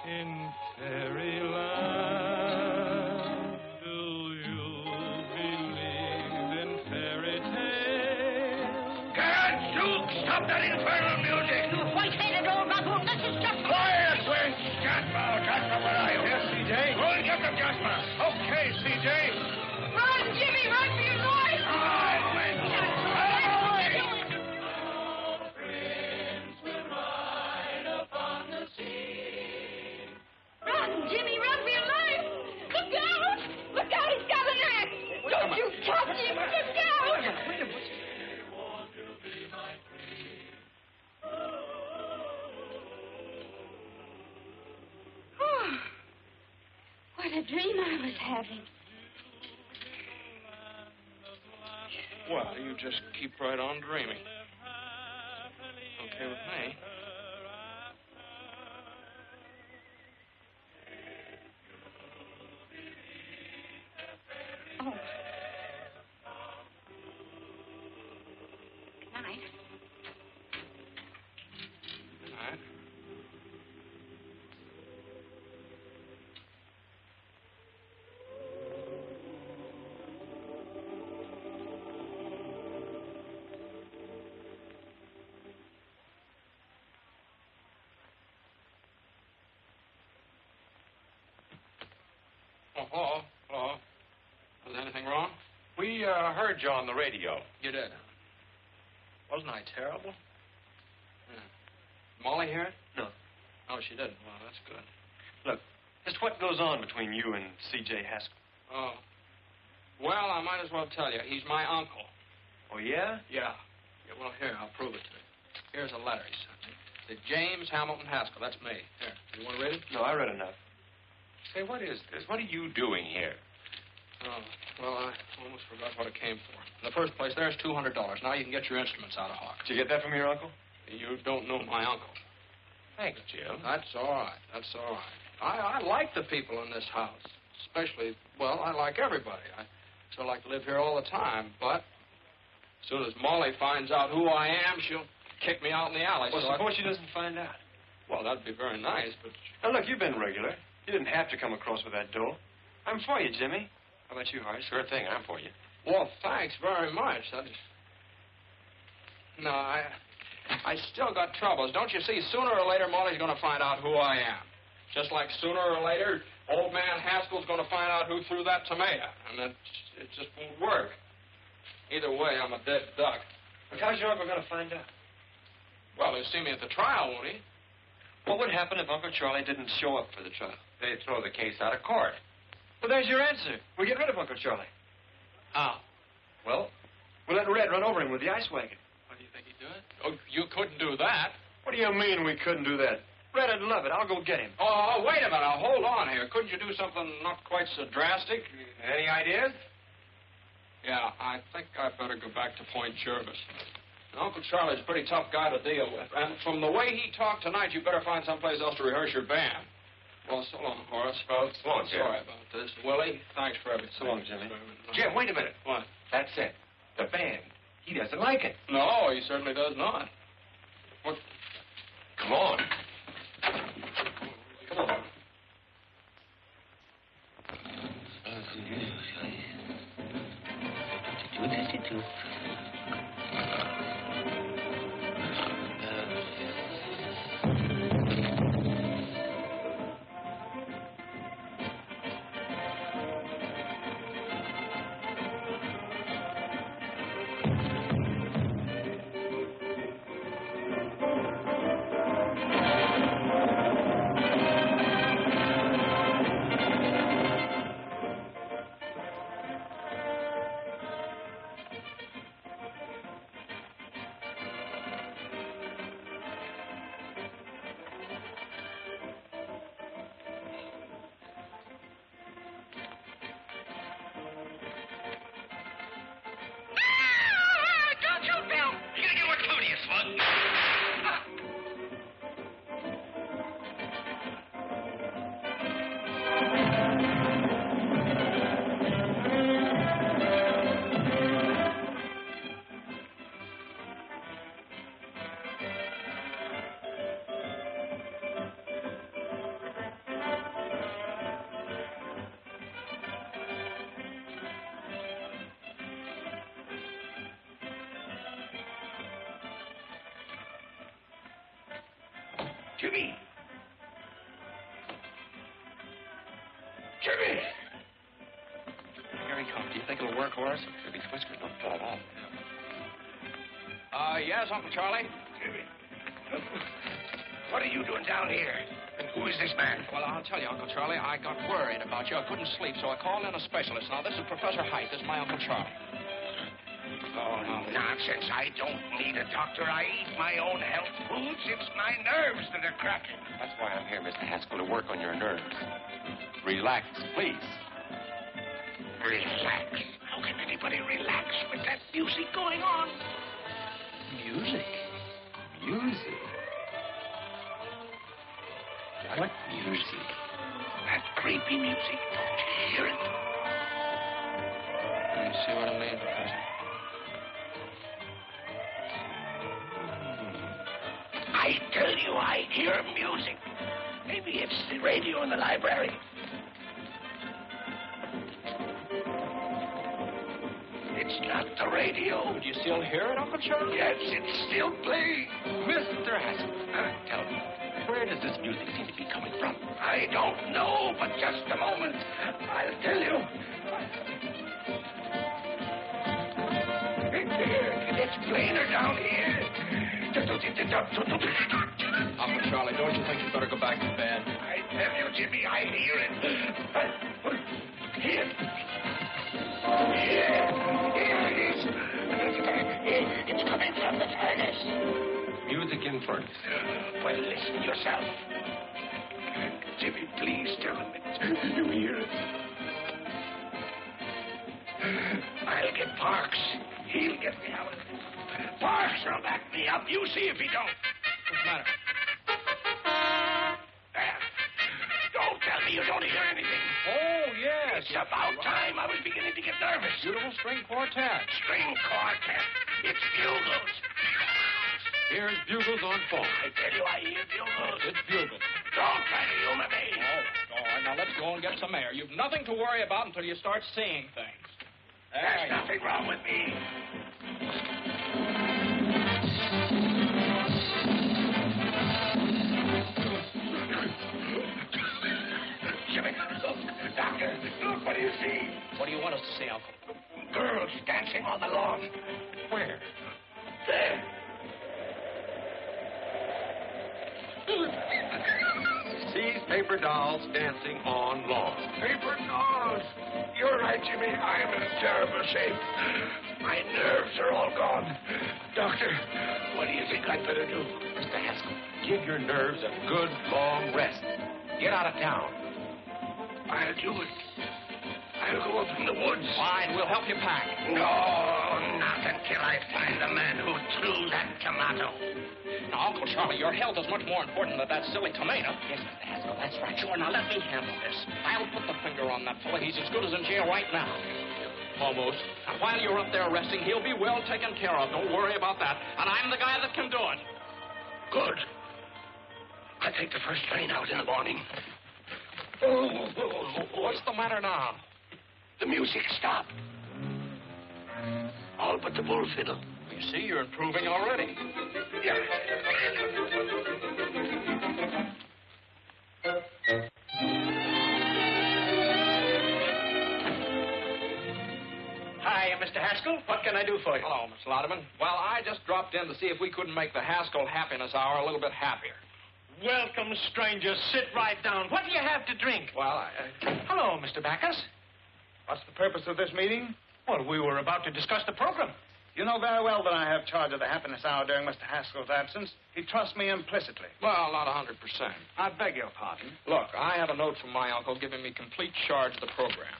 in fairyland.
Duke, stop that infernal music!
You white-headed old baboon, this is just...
Quiet, Wink! Jasper, Jasper, where are you?
Yes, C.J.?
Go and get them, Jasper.
Okay, C.J.
Run, Jimmy, run for your life!
All right, Wink. Out of the way!
Run, Jimmy, run for your life! Look out! Look out, he's got an axe! Don't you touch him! Look out! Oh, what a dream I was having.
Well, you just keep right on dreaming. Okay with me.
Oh. Good night.
All right. Oh, hello. Hello. Was anything wrong?
We heard you on the radio.
You did. Wasn't I terrible? Yeah. Molly hear it?
No.
Oh, she didn't. Well, that's good.
Look, just what goes on between you and C.J. Haskell?
Oh. Well, I might as well tell you. He's my uncle.
Oh, yeah?
Yeah. Yeah, well, here, I'll prove it to you. Here's a letter he sent me. To James Hamilton Haskell. That's me. Here. You want to read it?
No, I read enough. Say, what is this? What are you doing here?
Oh, well, I almost forgot what it came for. In the first place, there's $200. Now you can get your instruments out of Hawk.
Did you get that from your uncle?
You don't know my uncle.
Thanks, Jim.
That's all right. That's all right. I like the people in this house. Especially, well, I like everybody. I still like to live here all the time. But as soon as Molly finds out who I am, she'll kick me out in the alley.
Well,
so
suppose she doesn't find out.
Well, that'd be very nice, but...
Now, look, you've been regular. You didn't have to come across with that dough. I'm for you, Jimmy. How about you, Horace?
Sure thing, I'm for you.
Well, thanks very much. No, I still got troubles. Don't you see, sooner or later, Molly's going to find out who I am. Just like sooner or later, old man Haskell's going to find out who threw that tomato. And it just won't work. Either way, I'm a dead duck.
But how's your uncle going to find out?
Well, he'll see me at the trial, won't he?
What would happen if Uncle Charlie didn't show up for the trial?
They'd throw the case out of court.
Well, there's your answer. We'll get rid of Uncle Charlie.
How?
Well, we'll let Red run over him with the ice wagon.
What do you think he'd do it? Oh, you couldn't do that.
What do you mean we couldn't do that? Red'd love it. I'll go get him.
Oh, wait a minute. Now, hold on here. Couldn't you do something not quite so drastic?
Any ideas?
Yeah, I think I'd better go back to Point Jervis. Uncle Charlie's a pretty tough guy to deal with. And from the way he talked tonight, you better find someplace else to rehearse your band. Well, so long, Horace.
Well, so long, Jim.
Sorry about this. Willie, thanks for everything.
So long, Jimmy.
Jim, wait a minute.
What?
That's it. The band. He doesn't like it.
No, he certainly does not. What?
Come on.
Come on.
Jimmy! Jimmy!
Here he comes. Do you think it'll work, Horace?
If his whiskers don't fall off.
Yes, Uncle Charlie?
Jimmy. What are you doing down here? And who is this man?
Well, I'll tell you, Uncle Charlie, I got worried about you. I couldn't sleep, so I called in a specialist. Now, this is Professor Height. This is my Uncle Charlie.
Oh, nonsense. I don't need a doctor. I eat my own health foods. It's my nerves that are cracking.
That's why I'm here, Mr. Haskell, to work on your nerves. Relax, please.
Relax? How can anybody relax with that music going on?
Music? Music? What music?
That creepy music. Don't you hear it?
You see what I mean, Professor?
I tell you, I hear music. Maybe it's the radio in the library. It's not the radio.
Do you still hear it, Uncle Charlie?
Yes, it's still playing.
Mr. Haskell, tell me, where does this music seem to be coming from?
I don't know, but just a moment. I'll tell you. It's plainer down here.
Uncle Charlie, don't you think you'd better go back to bed?
I tell you, Jimmy, I hear it. Here. Here it is. It's coming from the furnace.
Music in furnace.
Well, listen yourself. Jimmy, please tell him it. You hear it? I'll get Parks. He'll get me out of it. Parks will back me up. You see if he don't.
What's the matter?
There. Don't tell me you don't hear anything.
Oh, yes.
It's about time. I was beginning to get nervous.
Beautiful string quartet.
String quartet. It's bugles.
Here's bugles on phone.
I tell you, I hear bugles.
It's bugles.
Don't try to humor me.
Oh, all right. Now, let's go and get some air. You've nothing to worry about until you start seeing things.
There's nothing wrong with me. Jimmy, look. Doctor, look. What do you see?
What do you want us to see, Uncle?
Girls dancing on the lawn.
Where?
There.
These paper dolls dancing on lawn.
Paper dolls. You're right, Jimmy. I'm in terrible shape. My nerves are all gone. Doctor, what do you think I'd better do?
Mr. Haskell, give your nerves a good, long rest. Get out of town.
I'll do it. I'll go up in the woods.
Fine, we'll help you pack.
No, not until I find the man who threw that tomato.
Now, Uncle Charlie, your health is much more important than that silly tomato.
Yes, Mr. Haskell, that's right.
Sure, now let me handle this. I'll put the finger on that fellow. He's as good as in jail right now. Almost. And while you're up there resting, he'll be well taken care of. Don't worry about that. And I'm the guy that can do it.
Good. I'll take the first train out in the morning.
What's the matter now?
The music stopped. All but the bull fiddle.
You see, you're improving already.
Yeah.
Hi, Mr. Haskell. What can I do for you?
Hello, Miss Lauderman. Well, I just dropped in to see if we couldn't make the Haskell Happiness Hour a little bit happier.
Welcome, stranger. Sit right down. What do you have to drink?
Well,
Hello, Mr. Backus.
What's the purpose of this meeting?
Well, we were about to discuss the program.
You know very well that I have charge of the happiness hour during Mr. Haskell's absence. He trusts me implicitly.
Well, not 100%.
I beg your pardon.
Look, I have a note from my uncle giving me complete charge of the program.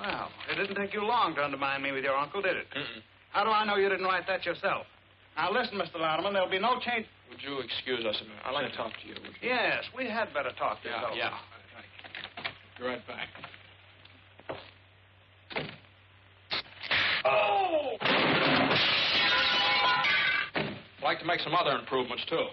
Well, it didn't take you long to undermine me with your uncle, did it?
Mm-mm.
How do I know you didn't write that yourself? Now, listen, Mr. Louderman, there'll be no change.
Would you excuse us a minute? I'd like to talk to you. Would you?
Yes, we had better talk this over.
Yeah. Be right back.
Oh!
I'd like to make some other improvements, too.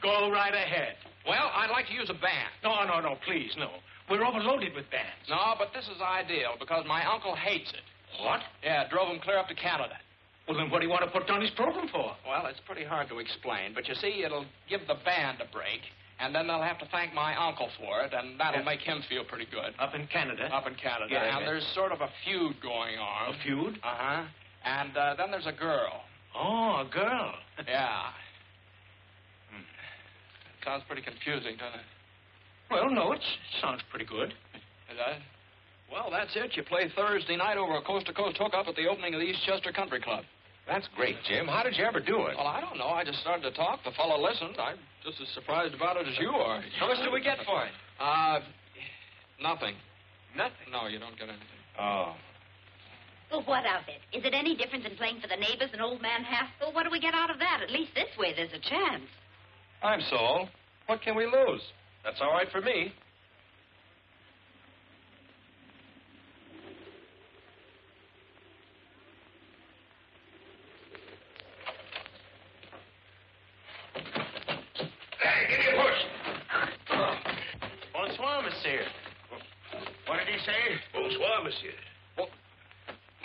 Go right ahead.
Well, I'd like to use a band.
No, please, no. We're overloaded with bands.
No, but this is ideal because my uncle hates it.
What?
Yeah, it drove him clear up to Canada.
Well, then what do you want to put on his program for?
Well, it's pretty hard to explain, but you see, it'll give the band a break, And then they'll have to thank my uncle for it, and that'll make him feel pretty good.
Up in Canada?
Up in Canada.
Yeah,
and there's sort of a feud going on.
A feud?
Uh-huh. And then there's a girl.
Oh, a girl.
Yeah. Sounds pretty confusing, doesn't it?
Well, no, it sounds pretty good.
It does? Well, that's it. You play Thursday night over a coast-to-coast hookup at the opening of the Eastchester Country Club.
That's great, Jim. How did you ever do it?
Well, I don't know. I just started to talk. The fellow listened. I'm just as surprised about it as you are.
How much do we get for it?
Nothing.
Nothing?
No, you don't get anything.
Oh.
Well, what of it? Is it any different than playing for the neighbors and old man Haskell? What do we get out of that? At least this way there's a chance.
I'm sold. What can we lose? That's all right for me.
Hey, give me a push.
Bonsoir, monsieur.
What did he say? Bonsoir, monsieur.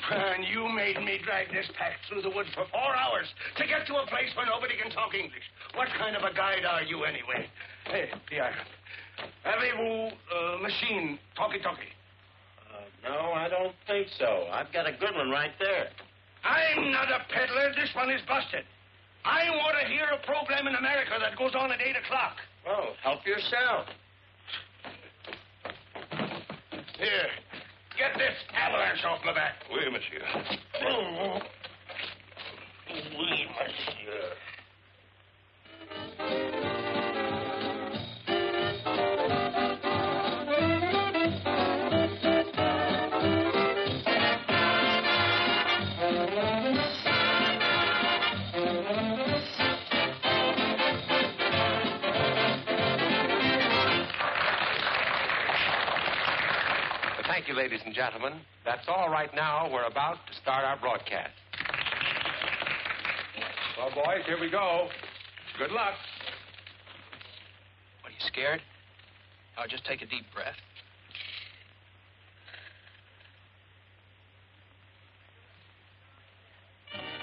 And you made me drag this pack through the woods for 4 hours to get to a place where nobody can talk English. What kind of a guide are you, anyway? Hey, Pierre. Avez-vous machine talkie-talkie?
No, I don't think so. I've got a good one right there.
I'm not a peddler. This one is busted. I want to hear a program in America that goes on at 8 o'clock.
Oh, help yourself.
Here, get this avalanche off my back.
Oui, monsieur.
Oh. Oui, monsieur.
Thank you, ladies and gentlemen. That's all right now. We're about to start our broadcast.
Well, boys, here we go. Good luck.
What, are you scared? Oh, just take a deep breath.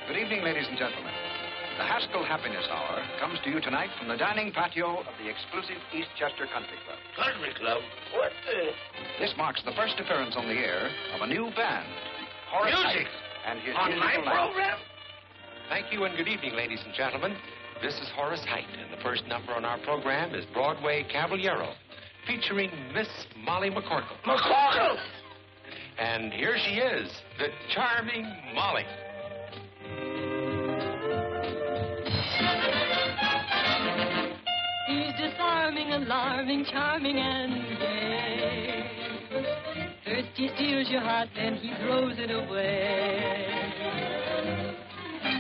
Good evening, ladies and gentlemen. The Haskell Happiness Hour comes to you tonight from the dining patio of the exclusive Eastchester Country Club.
Country Club? What the...
This marks the first appearance on the air of a new band, Horace
Music?
Heidt and his
On my
musical night.
program?
Thank you and good evening, ladies and gentlemen. This is Horace Heidt, and the first number on our program is Broadway Caballero, featuring Miss Molly McCorkle.
McCorkle!
And here she is, the charming Molly.
He's disarming, alarming, charming, and gay. First he steals your heart, then he throws it away.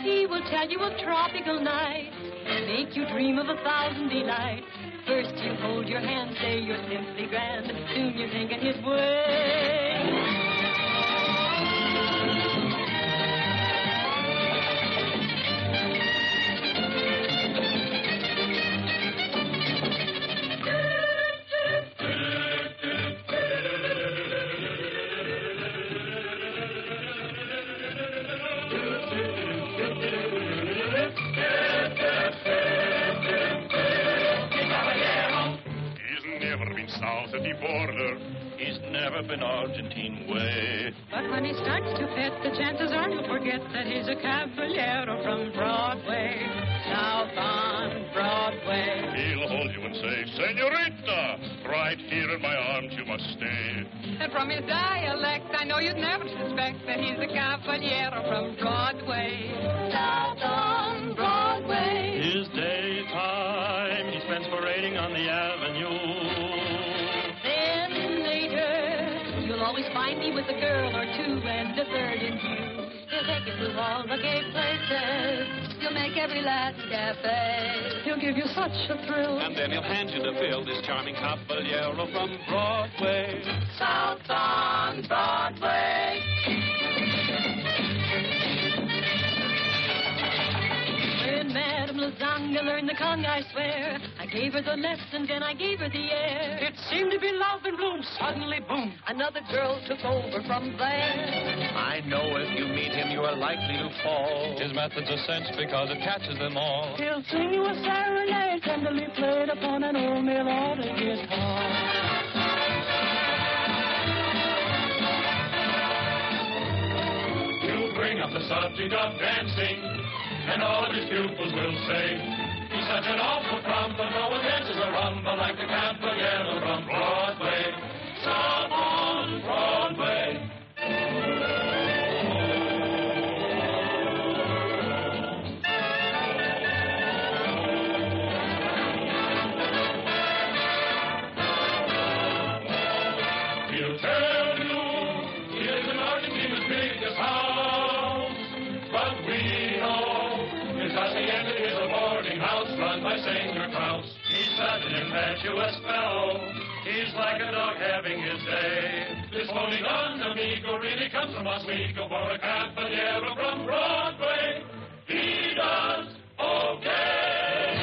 He will tell you of tropical nights, make you dream of 1,000 delights. First you hold your hand, say you're simply grand, soon you're thinking his way.
South of the border, he's never been Argentine way.
But when he starts to pet, the chances are you'll forget that he's a caballero from Broadway, south on Broadway.
He'll hold you and say, Senorita, right here in my arms you must stay.
And from his dialect, I know you'd never suspect that he's a caballero from Broadway, south on Broadway.
His daytime he spends parading on the avenue.
You'll always find me with a girl or two and a third in view. He'll take you through all the gay places. He'll make every Latin cafe. He'll give you such a thrill.
And then he'll hand you the bill, this charming caballero from Broadway.
South on Broadway. When Madame song to learn the conga, I swear. I gave her the lesson, then I gave her the air.
It seemed to be love in bloom. Suddenly, boom, another girl took over from there.
I know if you meet him, you are likely to fall. His method's a cinch because it catches them all.
He'll sing you a serenade, tenderly played upon an old melodic guitar.
Bring up the subject of dancing, and all of his pupils will say, he's such an awful trump, but no one dances a rumba like the Caballero from Broadway. Some on Broadway. He'll tell you he is in Argentina's biggest house. But we know it's at the end of his boarding house run by Senor Kraus. He's such an impetuous fellow. He's like a dog having his day. This phony Don Amigo really comes from Oswego for a Caballero from Broadway. He does okay.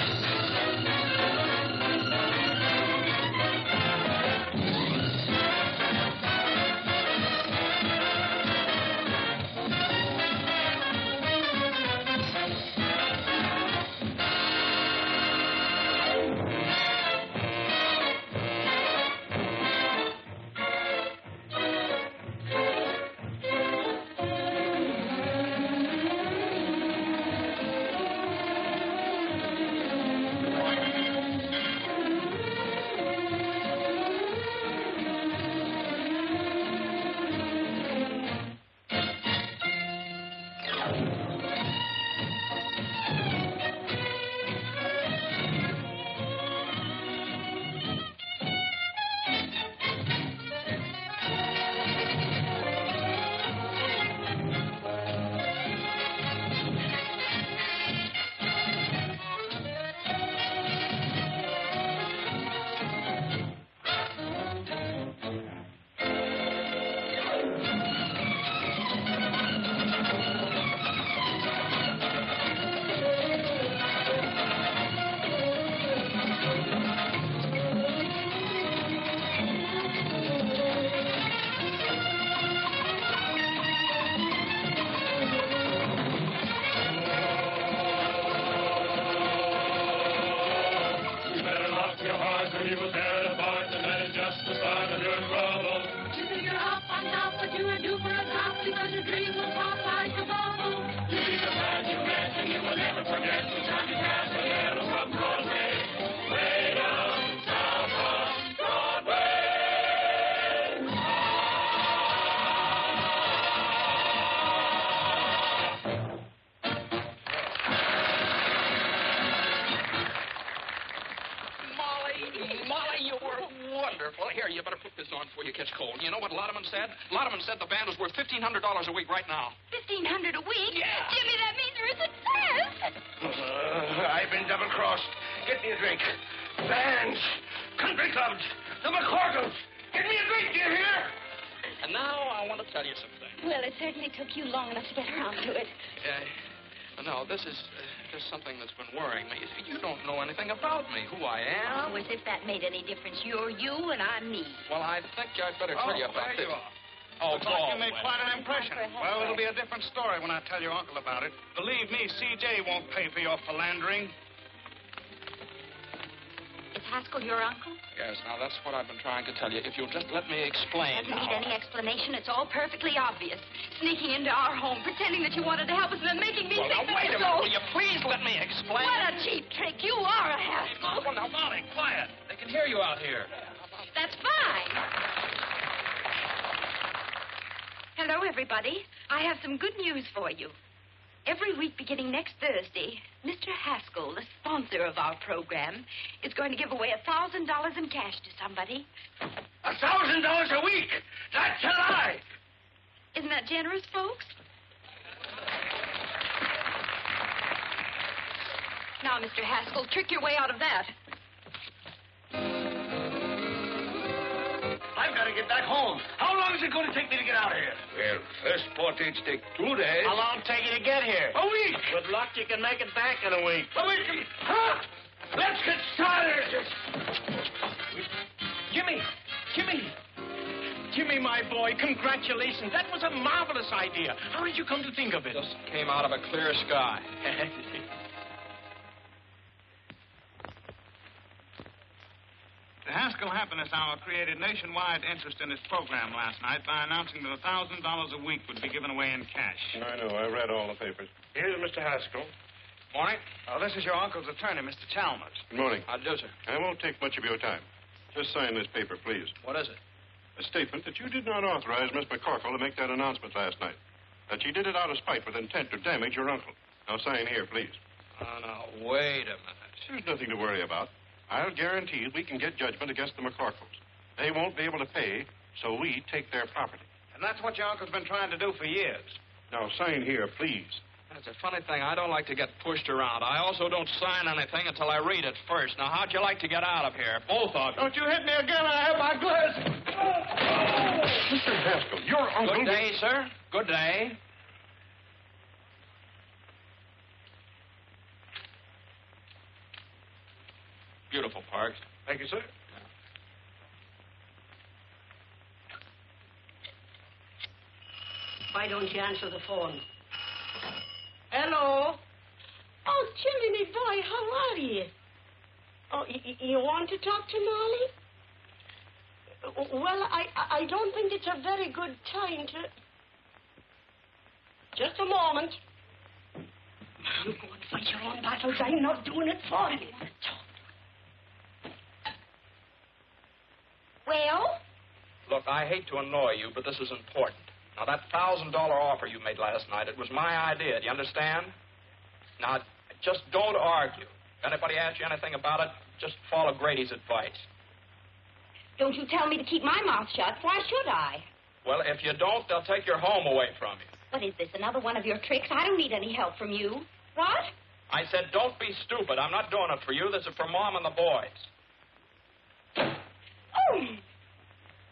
Here, you better put this on before you catch cold. You know what Lodeman said? Lodeman said the band was worth $1,500 a week right now.
$1,500 a week?
Yeah.
Jimmy, that means you're a success.
I've been double-crossed. Get me a drink. Bands, country clubs, the McCorkles. Get me a drink, do you hear?
And now I want to tell you something.
Well, it certainly took you long enough to get around to it.
No, this is just something that's been worrying me. You don't know anything about me, who I am.
Oh, as if that made any difference. You're you and I'm me.
Well, I think I'd better tell you about
there
this.
you are.
Oh,
Looks like you made quite an impression. Well, it'll be a different story when I tell your uncle about it. Believe me, C.J. won't pay for your philandering.
Is Haskell your uncle?
Yes, now that's what I've been trying to tell you. If you'll just let me explain.
Doesn't need any explanation. It's all perfectly obvious. Sneaking into our home, pretending that you wanted to help us, and then making me
Well,
think
now,
that
wait a
you
minute.
so...
Will you please let me explain?
What a cheap trick. You are a Haskell.
Well, now, Molly, quiet. They can hear you out here.
That's fine. Hello, everybody. I have some good news for you. Every week beginning next Thursday, Mr. Haskell, the sponsor of our program, is going to give away $1,000 in cash to somebody.
$1,000 a week? That's a lie.
Isn't that generous, folks? Now, Mr. Haskell, trick your way out of that.
I've got
to get back home. How long is it going to take me to get out of here?
Well, first portage take 2 days.
How long take you to get here?
A week.
With luck, you can make it back in a week.
A week. Huh? Let's get started.
Jimmy, my boy, congratulations. That was a marvelous idea. How did you come to think of it?
Just came out of a clear sky.
The Haskell Happiness Hour created nationwide interest in its program last night by announcing that $1,000 a week would be given away in cash.
I know. I read all the papers. Here's Mr. Haskell.
Morning.
This is your uncle's attorney, Mr. Chalmers.
Good morning.
How do, sir?
I won't take much of your time. Just sign this paper, please.
What is it?
A statement that you did not authorize Miss McCorkle to make that announcement last night. That she did it out of spite with intent to damage your uncle. Now sign here, please.
Now, wait a minute.
There's nothing to worry about. I'll guarantee we can get judgment against the McCorkles. They won't be able to pay, so we take their property.
And that's what your uncle's been trying to do for years.
Now sign here, please.
That's a funny thing. I don't like to get pushed around. I also don't sign anything until I read it first. Now, how'd you like to get out of here? Both of you.
Don't you hit me again. I have my glass.
Mr. Haskell, your uncle...
Good day, sir. Good day. Beautiful, Parks.
Thank you, sir.
Why don't you answer the phone? Hello? Oh, Jimmy, me boy, how are you? Oh, you want to talk to Molly? Well, I don't think it's a very good time to... Just a moment. You go and fight your own battles. I'm not doing it for you. Well?
Look, I hate to annoy you, but this is important. Now, that $1,000 offer you made last night, it was my idea. Do you understand? Now, just don't argue. If anybody asks you anything about it, just follow Grady's advice.
Don't you tell me to keep my mouth shut. Why should I?
Well, if you don't, they'll take your home away from you.
What is this, another one of your tricks? I don't need any help from you. What?
I said, don't be stupid. I'm not doing it for you. This is for Mom and the boys.
Oh!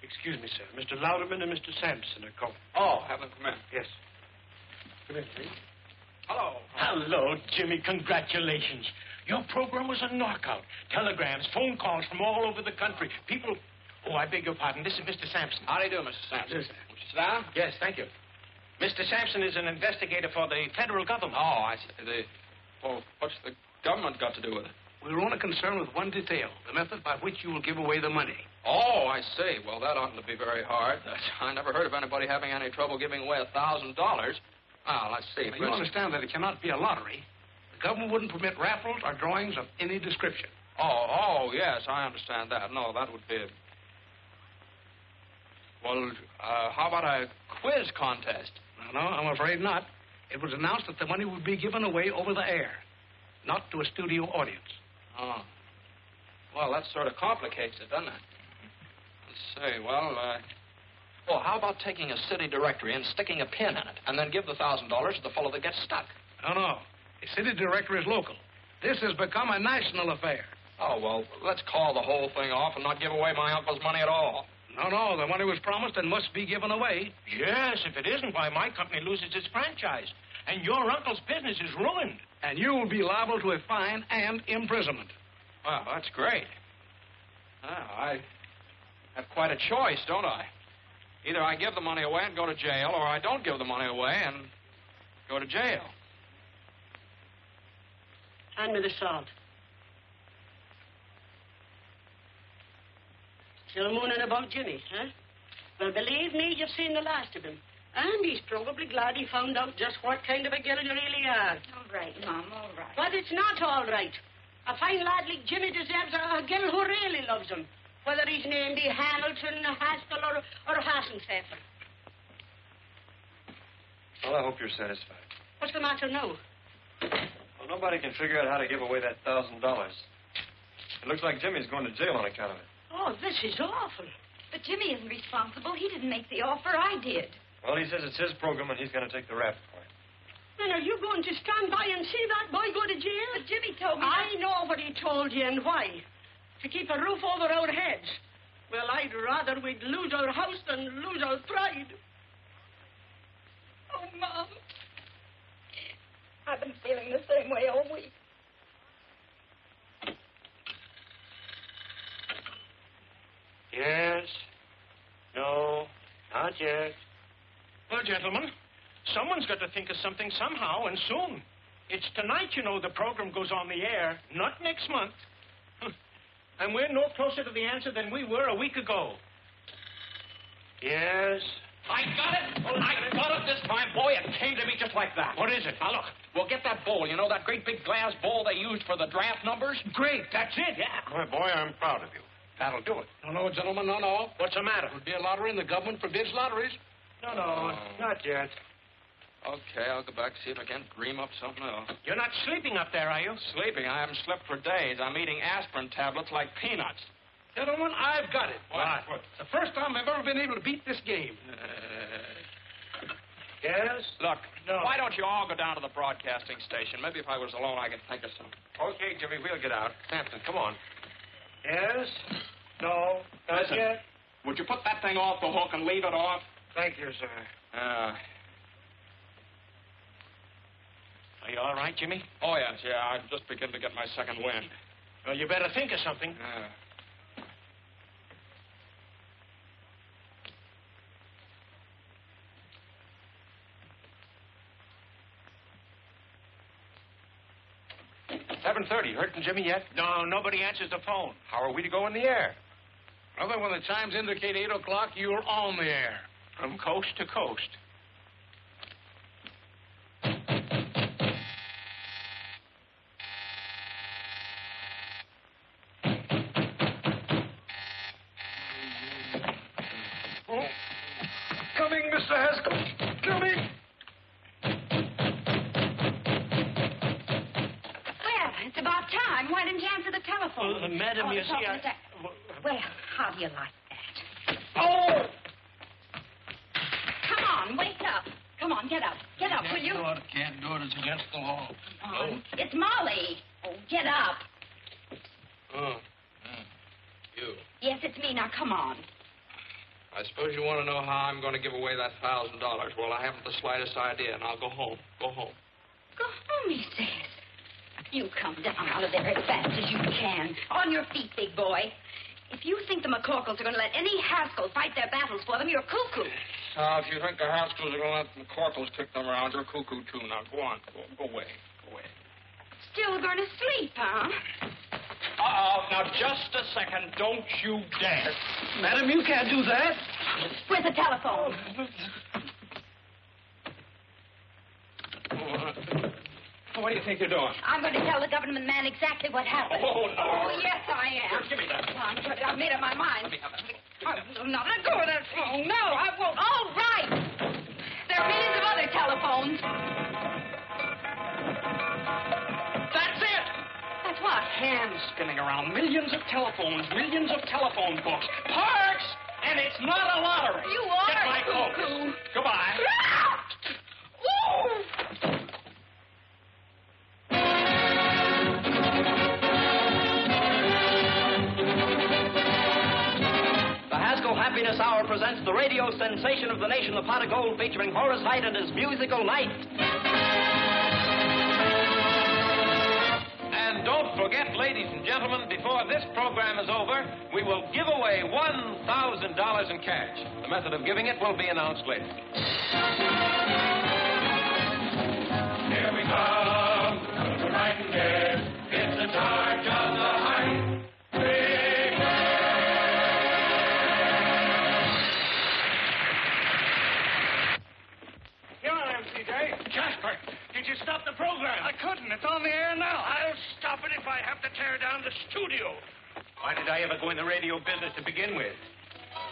Excuse me, sir. Mr. Louderman and Mr. Sampson are calling.
Oh, have them come in.
Yes. Come in, please.
Hello.
Hello, Jimmy. Congratulations. Your program was a knockout. Telegrams, phone calls from all over the country. People... Oh, I beg your pardon. This is Mr. Sampson.
How do you do, Mr. Sampson?
Yes.
Would you sit down?
Yes, thank you. Mr. Sampson is an investigator for the federal government.
Oh, I see. Well, what's the government got to do with it?
We're only concerned with one detail, the method by which you will give away the money.
Oh, I see. Well, that oughtn't to be very hard. I never heard of anybody having any trouble giving away $1,000. Well, let's see.
Now, you understand that it cannot be a lottery. The government wouldn't permit raffles or drawings of any description.
Oh, yes, I understand that. No, that would be... Well, how about a quiz contest?
No, I'm afraid not. It was announced that the money would be given away over the air, not to a studio audience.
Oh. Well, that sort of complicates it, doesn't it? Let's see. Well, how about taking a city directory and sticking a pin in it, and then give the $1,000 to the fellow that gets stuck?
No. The city directory is local. This has become a national affair.
Oh, well, let's call the whole thing off and not give away my uncle's money at all.
No, the money was promised and must be given away.
Yes, if it isn't, why, my company loses its franchise. And your uncle's business is ruined.
And you will be liable to a fine and imprisonment.
Well, that's great. I have quite a choice, don't I? Either I give the money away and go to jail, or I don't give the money away and go to jail.
Hand me the salt. Still mooning about Jimmy, huh? Well, believe me, you've seen the last of him. And he's probably glad he found out just what kind of a girl you really are.
All right, Mom, all right.
But it's not all right. A fine lad like Jimmy deserves a girl who really loves him, whether his name be Hamilton, Haskell, or Hassenpfeffer.
Well, I hope you're satisfied.
What's the matter now?
Well, nobody can figure out how to give away that $1,000. It looks like Jimmy's going to jail on account of it.
Oh, this is awful.
But Jimmy isn't responsible. He didn't make the offer. I did.
Well, he says it's his program and he's going to take the rap for it.
And are you going to stand by and see that boy go to jail?
But Jimmy told me...
I know what he told you and why. To keep a roof over our heads. Well, I'd rather we'd lose our house than lose our pride.
Oh, Mom. I've been feeling the same way all week.
Yes. No. Not yet.
Well, gentlemen, someone's got to think of something somehow, and soon. It's tonight, you know, the program goes on the air, not next month. And we're no closer to the answer than we were a week ago.
Yes.
I got it. I got it this time, boy. It came to me just like that.
What is it?
Now, look, we'll get that bowl. You know, that great big glass bowl they used for the draft numbers?
Great. That's it, yeah.
My boy, I'm proud of you. That'll do it.
No, gentlemen, no.
What's the matter?
It would be a lottery, and the government forbids lotteries.
No, not yet.
Okay, I'll go back and see if I can't dream up something else.
You're not sleeping up there, are you?
Sleeping? I haven't slept for days. I'm eating aspirin tablets like peanuts.
Gentlemen, I've got it.
What?
The first time I've ever been able to beat this game.
Yes?
Look, why don't you all go down to the broadcasting station? Maybe if I was alone, I could think of something.
Okay, Jimmy, we'll get out.
Sampson, come on. Yes? No? Not
Listen,
yet?
would you put that thing off the hook and leave it off?
Thank you, sir.
Are you all right, Jimmy?
Oh, yes, yeah. I'm just beginning to get my second wind.
Well, you better think of something.
$7:30. Heard from Jimmy yet?
No, nobody answers the phone.
How are we to go in the air?
Brother, when the chimes indicate 8 o'clock, you're on the air.
From coast to coast.
Coming, Mr. Haskell. Coming.
Well, it's about time. Why didn't you answer the telephone?
Madam, you
the
see,
telephone is Well, how do you like that?
Oh!
Come on, wake up. Come on, get up. Get up, will you?
Can't do it. It's against the law.
Come on. It's Molly. Oh, get up.
You.
Yes, it's me. Now, come on.
I suppose you want to know how I'm going to give away that $1,000. Well, I haven't the slightest idea, and I'll go home. Go home.
Go home, he says. You come down out of there as fast as you can. On your feet, big boy. If you think the McCorkles are going to let any Haskell fight their battles for them, you're cuckoo.
Now, if you think the Haskells are going to let the McCorkles kick them around, you're cuckoo, too. Now, go on. Go away. Go away.
Still going to sleep, huh?
Now, just a second. Don't you dare.
Madam, you can't do that.
Where's the telephone?
What do you think you're doing?
I'm going to tell the government man exactly what happened.
Oh, no.
Oh, yes, I am.
Here, give me that.
I've made up my mind.
Let me have it.
I'm not let go of that phone. No, I won't. All right. There are millions of other telephones.
That's it.
That's what?
Hands spinning around. Millions of telephones. Millions of telephone books. Parks! And it's not a lottery.
You are
Get my coat.
cuckoo.
Goodbye.
Ooh!
Happiness Hour presents the radio sensation of the nation, the Pot of Gold, featuring Horace Heidt and his musical night.
And don't forget, ladies and gentlemen, before this program is over, we will give away $1,000 in cash. The method of giving it will be announced later.
Here we come, the Nightingale. It's the charge of the Height.
Jasper, did you stop the program? I couldn't. It's on the air now. I'll stop it if I have to tear down the studio.
Why did I ever go in the radio business to begin with?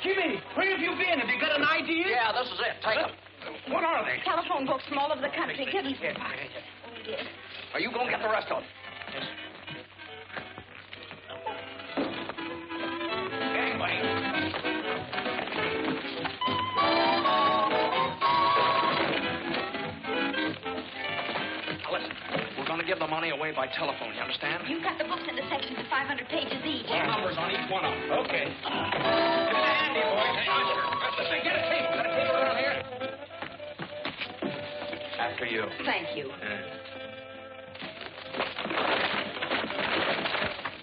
Jimmy, where have you been? Have you got an idea?
Yeah, this is it. Take them.
What are they?
Telephone books from all over the country. Give them.
Here.
Oh, dear.
Are you going to get the rest of them?
Give the money away by telephone, you understand?
You've got the books in the sections of 500 pages each.
Numbers on each one of them. Okay.
for you.
Thank you.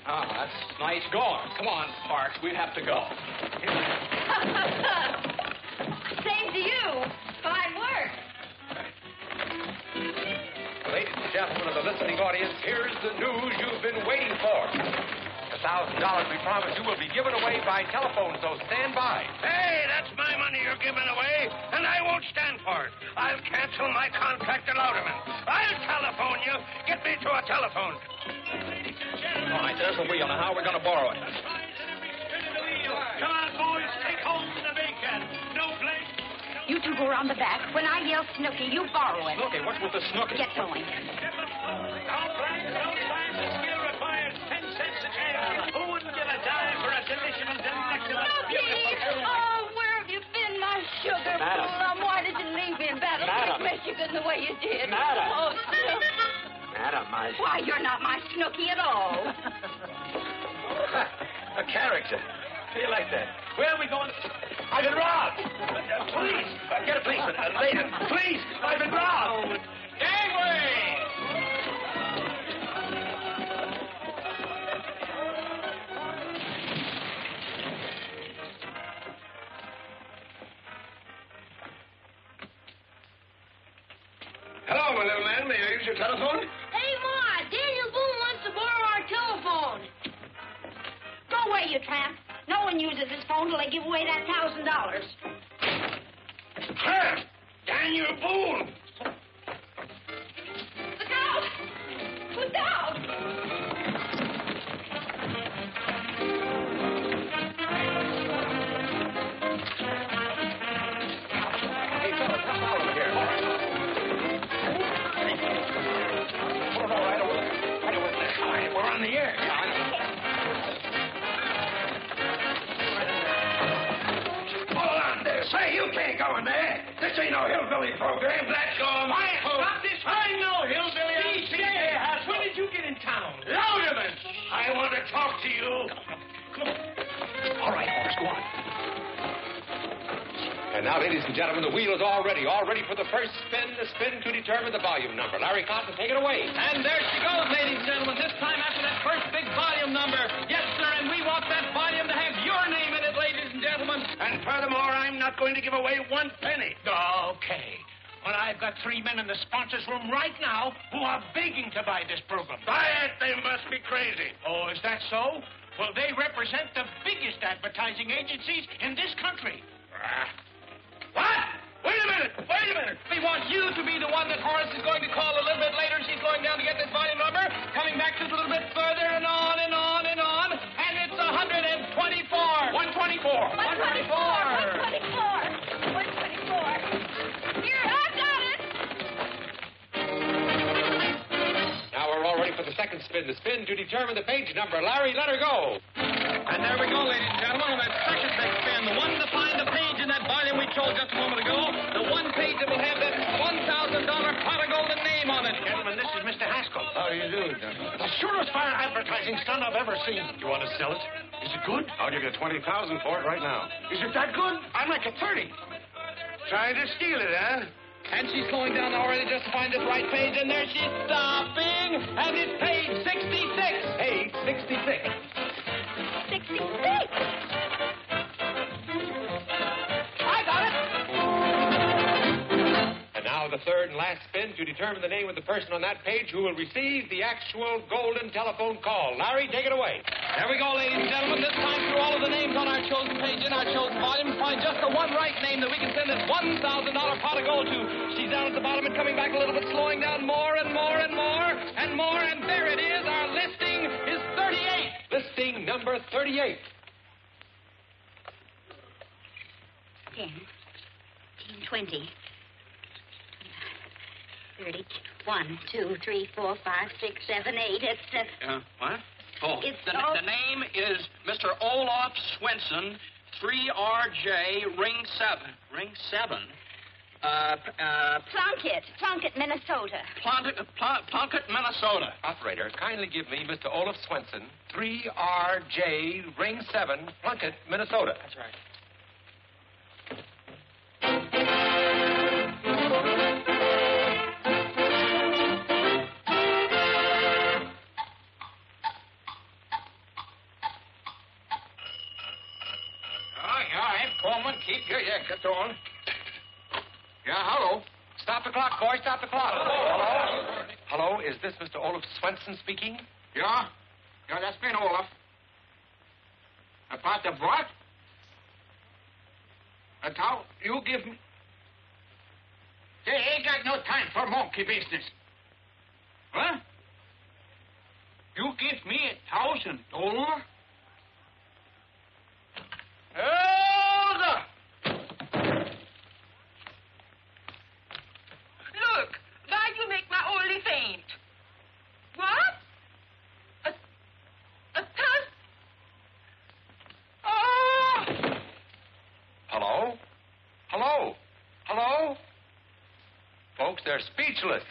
That's nice going. Come on, Parks. We have to go.
Same to you. Fine work.
Ladies and gentlemen of the listening audience, here's the news you've been waiting for. The $1,000 we promised you will be given away by telephone, so stand by.
Hey, that's my money you're giving away, and I won't stand for it. I'll cancel my contract to Louderman. I'll telephone you. Get me to a telephone.
All right, there's the wheel. Now, how are we going to borrow it?
Come on, boys, take home the bacon. No blame.
You two go around the back. When I yell Snooky, you borrow it.
Snooky? What's with the Snooky?
Get going.
Skill requires 10 cents a can. Who wouldn't give a dime for a delicious and excellent, beautiful...
Oh, where have you been, my sugar
Madam.
plum? Why did you leave me in Battle
Madam.
Creek, Michigan, the way you did?
Madam.
Oh, Snooky.
Madam,
Why, you're not my Snooky at all.
A character. How do you like that?
Where are we going?
I've been robbed. Please, get a policeman. Later. Please, I've been robbed.
Gangway!
Hello, my little man. May I use your telephone?
Hey, Ma, Daniel Boone wants to borrow our telephone.
Go away, you tramp. No one uses his phone till they give away that $1,000.
Tramp! Daniel Boone!
Look out! Look out!
Hey, fellas, come on over here. All right. Put it all right over there. Right over there. All right, we're on the air. Yeah, I know.
Hold on there. Say, you can't go in there. This ain't no hillbilly program. Let's go.
Stop this. I know, hillbilly. When did you get in town?
Louderman! I want to talk to you.
All right, Horace, go on.
And now, ladies and gentlemen, the wheel is all ready for the first spin, the spin to determine the volume number. Larry Cotton, take it away.
And there she goes, ladies and gentlemen, this time after that first big volume number. Yes, sir, and we want that volume to have your name in it, ladies and gentlemen.
And furthermore, I'm not going to give away 1 penny.
Okay. Well, I've got 3 men in the sponsors' room right now who are begging to buy this program.
Buy it? They must be crazy.
Oh, is that so? Well, they represent the biggest advertising agencies in this country.
What? Wait a minute.
We want you to be the one that Horace is going to call a little bit later. She's going down to get this volume number, coming back just a little bit further and on and on and on. And it's 124. 124.
124. Here, I've got it.
Now we're all ready for the second spin, the spin to determine the page number. Larry, let her go.
And there we go, ladies and gentlemen, on that second big spin, the one to find the page in that volume we told just a moment ago, the one page that will have that $1,000 pot of golden name on it.
Gentlemen, this is Mr. Haskell.
How do you do, gentlemen?
The surest fire advertising stunt I've ever seen.
You want to sell it?
Is it good?
I'll give you $20,000 for it right now.
Is it that good? I'd like a 30.
Trying to steal it, huh?
And she's slowing down already just to find this right page, and there she's stopping, and it's page 66.
Page 66.
66.
I got it.
And now the third and last spin to determine the name of the person on that page who will receive the actual golden telephone call. Larry, take it away.
There we go, ladies and gentlemen. This time through all of the names on our chosen page in our chosen volume, find just the one right name that we can send this $1,000 pot of gold to. She's down at the bottom and coming back a little bit, slowing down more and more and more and more, and there it is. Our listing is 38.
Listing number 38.
10, 20, 30, 1, 2, 3, 4, 5, 6, 7, 8. It's
What? Oh,
It's
the
all-
name is Mr. Olaf Swenson, 3RJ, Ring 7. Ring 7?
Plunkett, Minnesota.
Plunkett, Minnesota.
Operator, kindly give me Mr. Olaf Swenson, 3RJ, Ring 7, Plunkett, Minnesota.
That's right.
Keep. Yeah, get on. Yeah, hello.
Stop the clock, boy. Stop the clock. Hello? Hello, is this Mr. Olaf Swenson speaking?
Yeah? Yeah, that's me, Olaf. About the what? That's how you give me... They ain't got no time for monkey business. Huh? You give me $1,000? Hold up!
Look, why you make my only faint? What? A tusk? Oh!
Hello? Hello? Hello? Folks, they're speechless.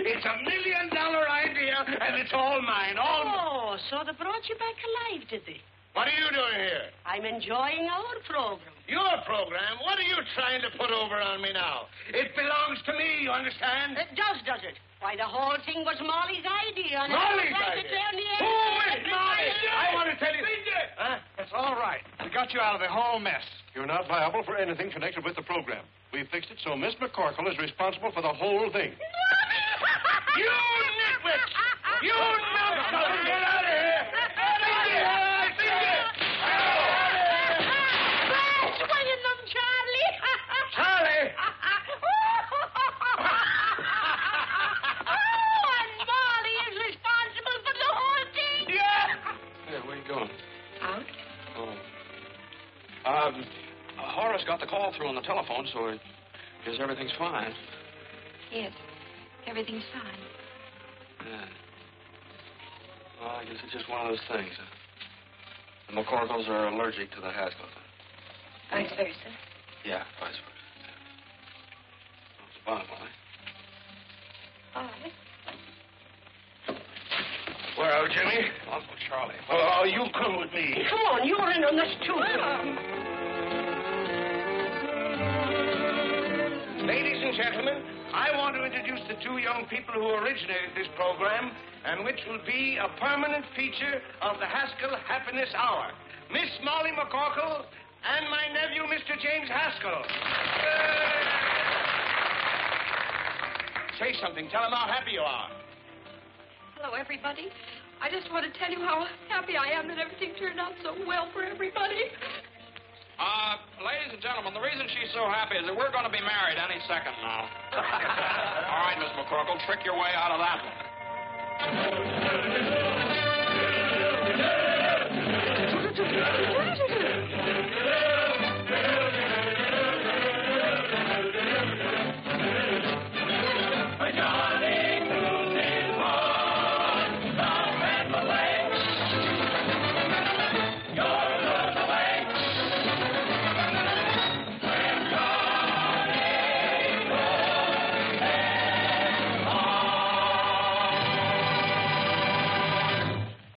It's $1 million idea, and it's all mine. All mine.
Oh, so they brought you back alive, did they?
What are you doing here?
I'm enjoying our program.
Your program? What are you trying to put over on me now? It belongs to me, you understand?
It does it? Why, the whole thing was Molly's idea. And
Molly's
I was
idea?
to turn the
Who is Molly? I want to tell you.
Huh? That's all right. We got you out of the whole mess.
You're not liable for anything connected with the program. We fixed it so Miss McCorkle is responsible for the whole thing.
You nitwit! You numbskull! Get out of here!
Swinging them, Charlie.
Charlie!
Oh, and Molly is responsible for the whole thing.
Yeah!
Hey, where you going?
Out?
Oh. Horace got the call through on the telephone, so I guess everything's fine.
Yes, everything's fine.
Yeah. Well, I guess it's just one of those things. The McCorkles are allergic to the Haskells.
Vice versa.
Yeah, vice versa. Bye, Molly.
Bye.
Well, Jimmy?
Uncle Charlie.
Oh, you come with me.
Come on, you're in on this too.
Ladies and gentlemen, I want to introduce the two young people who originated this program and which will be a permanent feature of the Haskell Happiness Hour. Miss Molly McCorkle and my nephew, Mr. James Haskell. Say something. Tell them how happy you are.
Hello, everybody. I just want to tell you how happy I am that everything turned out so well for everybody.
Ladies and gentlemen, the reason she's so happy is that we're going to be married any second now. All right, Miss McCorkle, trick your way out of that one.